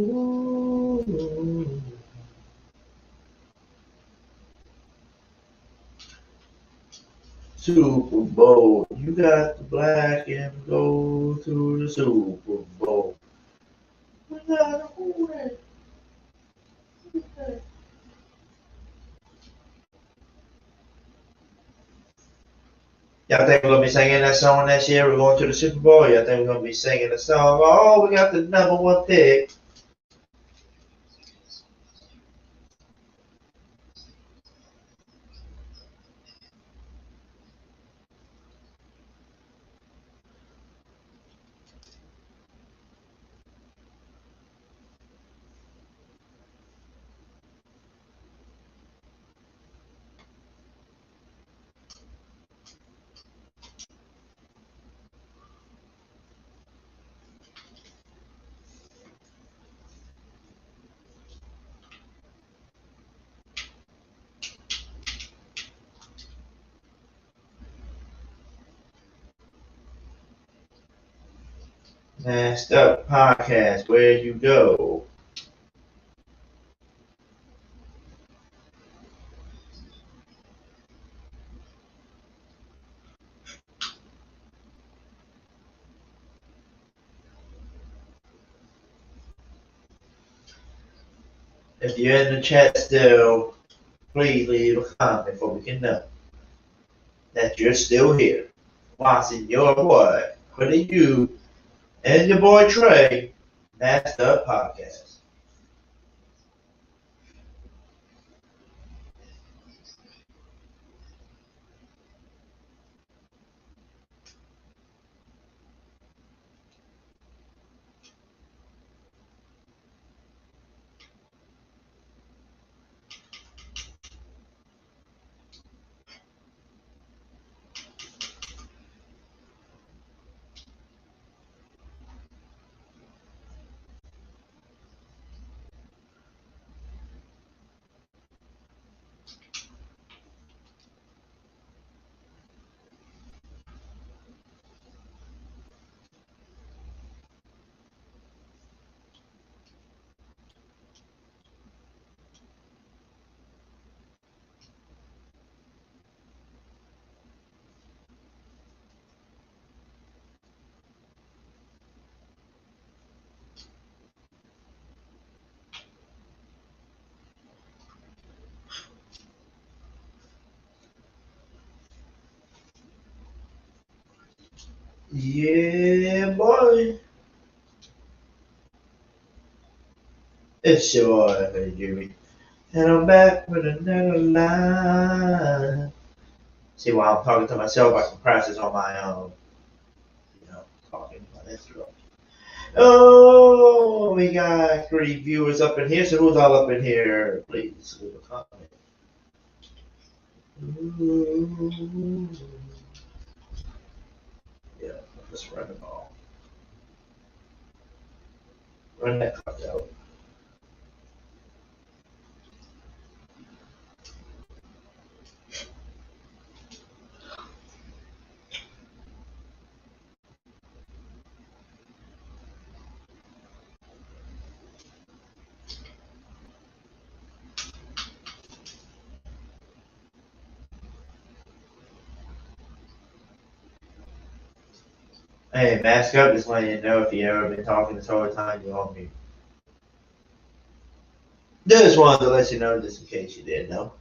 Ooh. Super Bowl. You got the black and gold to the Super Bowl. We got a Hoooodiiieeejubbbe. Y'all think we're gonna be singing that song next year? We're going to the Super Bowl. Y'all think we're gonna be singing the song? Oh, we got the #1 pick. Masked Up Podcast. Where you go? If you're in the chat still, please leave a comment so we can know that you're still here watching your boy, Hoooodiiieeejubbbe, and your boy Trey, Masked Up Podcast. Yeah, boy. It's your Jimmy. And I'm back with another line. See, while I'm talking to myself, I can practice on my own. Talking on Instagram. Oh, we got 3 viewers up in here. So who's all up in here? Please leave a comment. Ooh. Yeah, let's run them all. Run that clock out. Hey, mask up, just letting you know if you ever been talking this whole time, you're on mute. Just wanted to let you know, just in case you didn't know.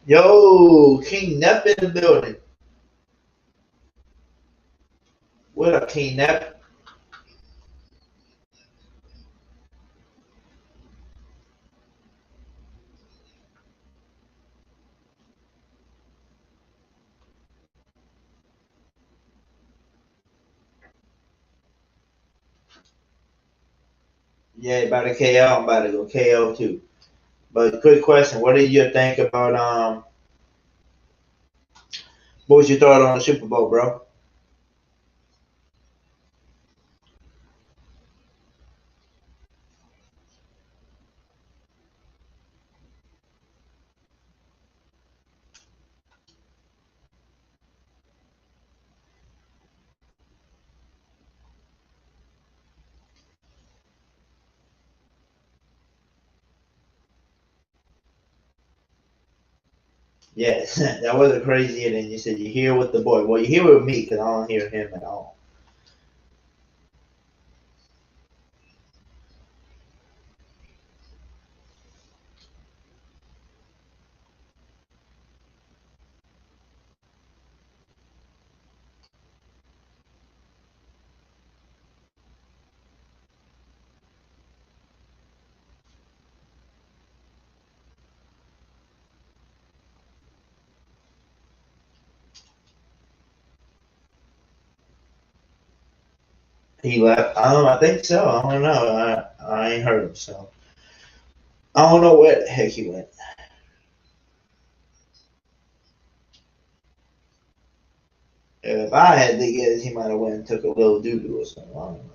Yo, King Nep in the building. What up, King Nep? Yeah, about to KO. I'm about to go KO too. But quick question: what did you think about What was your thought on the Super Bowl, bro? Yes, that was a crazy ending. You said you hear with the boy. Well, you hear with me because I don't hear him at all. He left. I think so. I don't know. I ain't heard him, so I don't know where the heck he went. If I had to guess, he might have went and took a little doo doo or something. I don't know.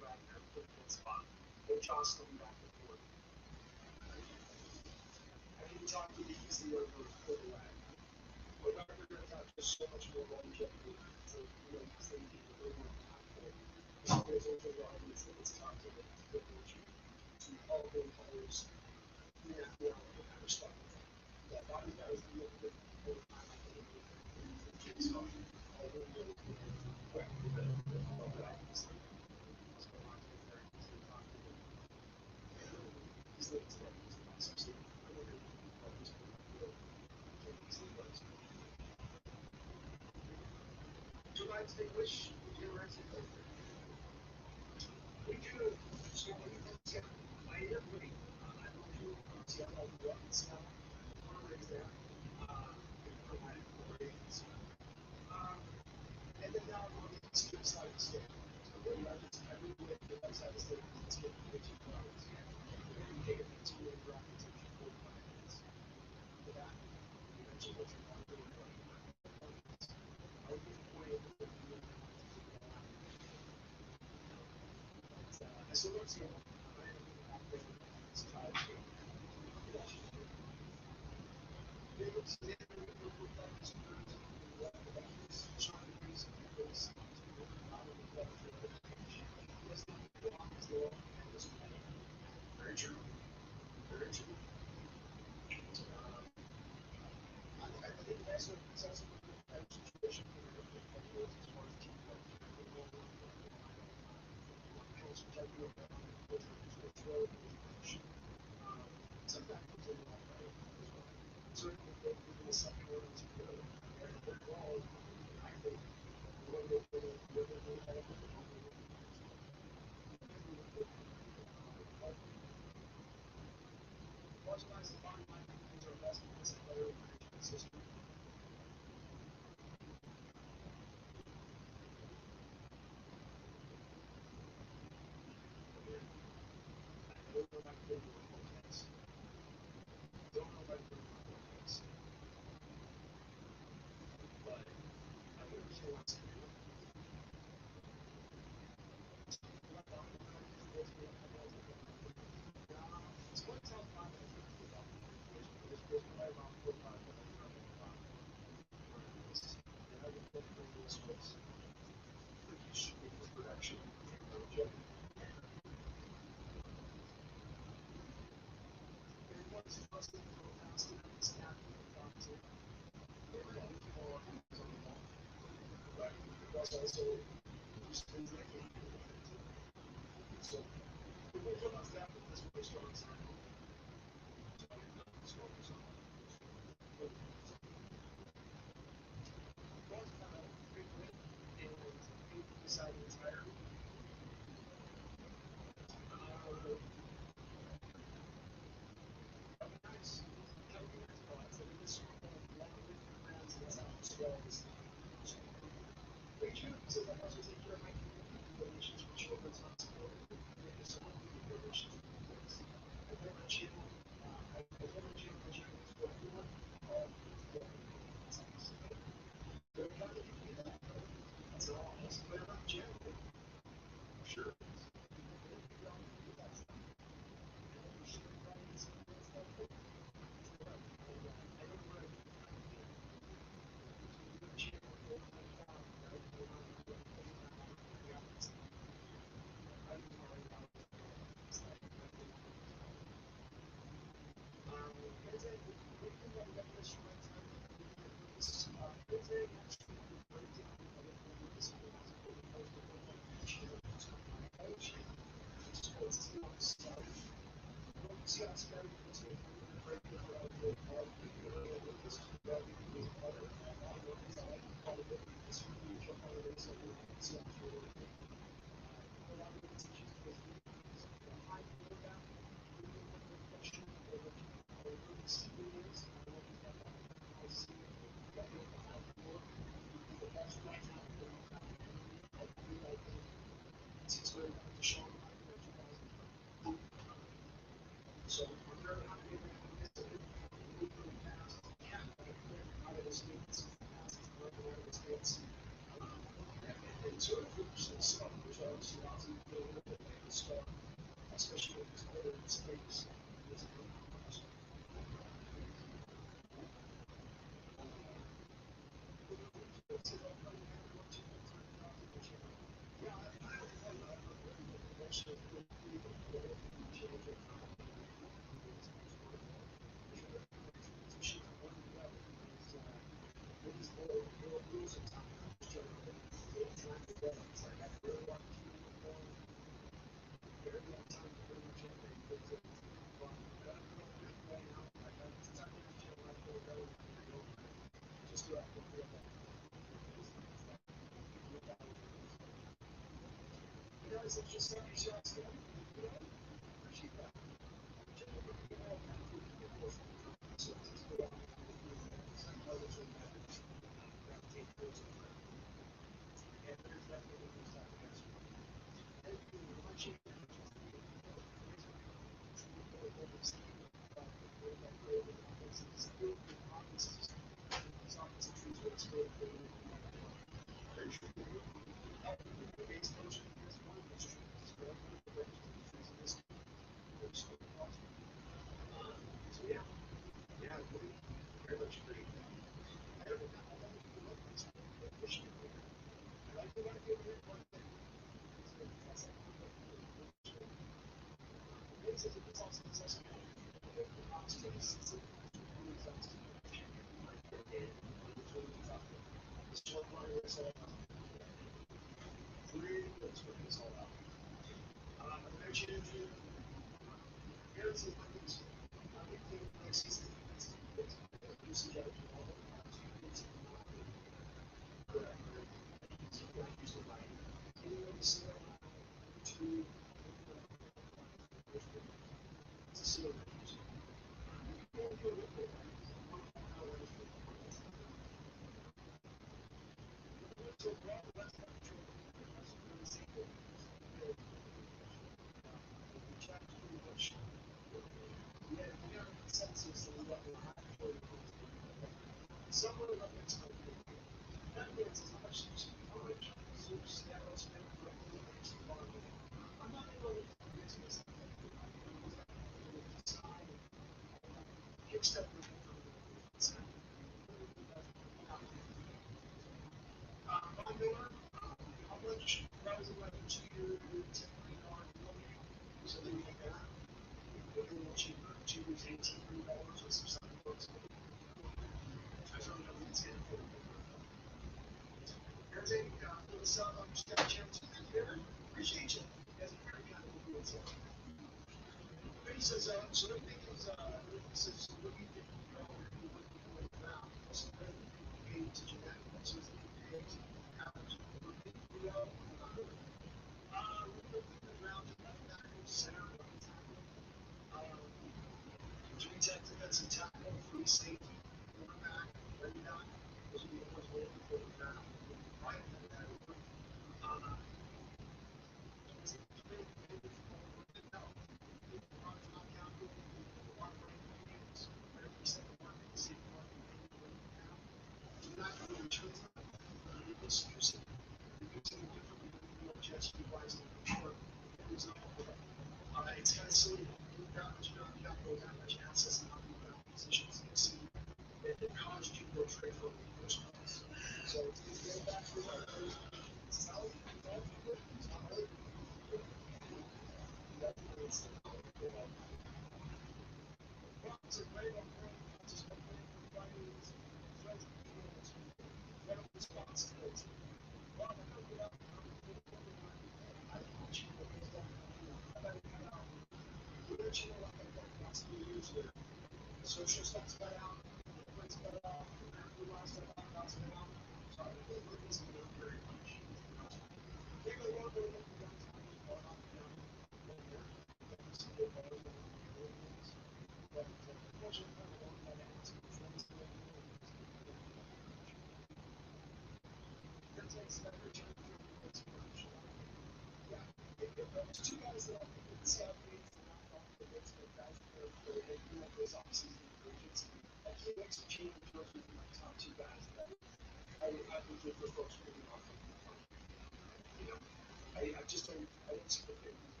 I just don't see what they're doing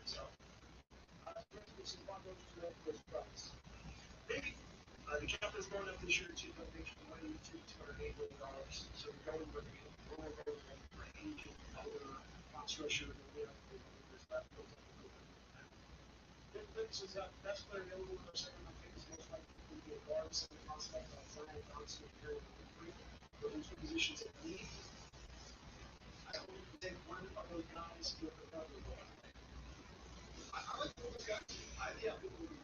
myself. This is one of those two first price. Maybe the cap is going up this year to make money to $208 million. So we're going with for aging older cost structure than we have for this is best player available for second round pick is most likely to be a guard, second prospect on Zion Johnson and Harry Humphrey. For those two positions that need, I hope we take one of those guys with another one. I like those guys. Yeah, people will be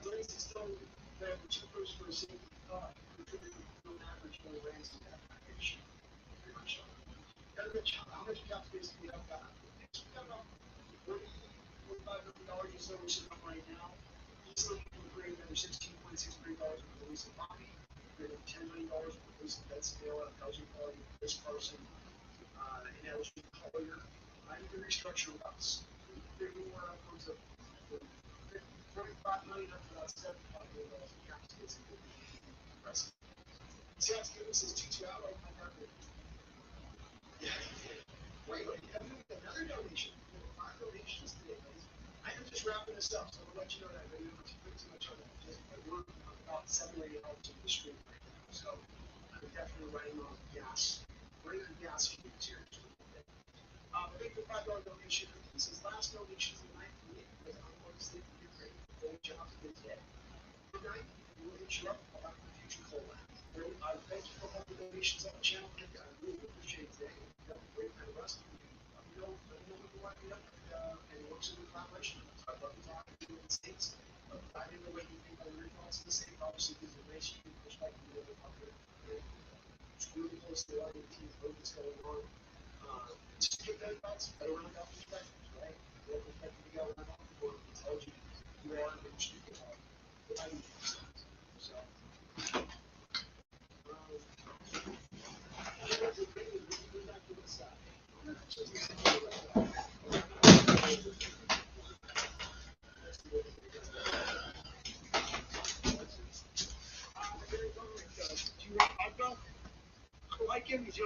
Lacey still there for two first for a safety, contributing to an average for the Rams in that package. Pretty much. How much cap space do we have got? We got about $45 million or so we're sitting on right now. Easily we can create another $16.6 million with the release of Bobby. We're going to $10 million with the release of Ben Scale, Belgian Quality, Chris Carson, and LG Collier. I need to restructure with us. We're more upwards of $45 million up to about $75 million in cap space. Impressive. See how it's giving us this 2-2 out like my market. Yeah. Wait, have you another donation? 5 donations today, guys. I am just wrapping this up, so I'll let you know that I don't put too much on that. We're about 7 or 8 hours into the stream right now, so I'm definitely running on gas. Running on gas fumes here. Make the $5 donation. This is last donations of the night for me because I'm going to sleep and get ready for the day job today. Good night. We'll hit you up about the future collab. Thank you for all the donations on the channel. I really appreciate it today. You have a great night, Russ. Let me know what you want to know and works in the collaboration. I'd love to talk to you in the States. I didn't know what you think of your thoughts in the States. Obviously, gives a nice unique perspective of the market. It's really close to the team that's going on. Just give that thoughts, better round out perspectives, right? What perspective you got around or intelligent you are and what you are. What I need to do. So, do you want Pogba? I like him. He's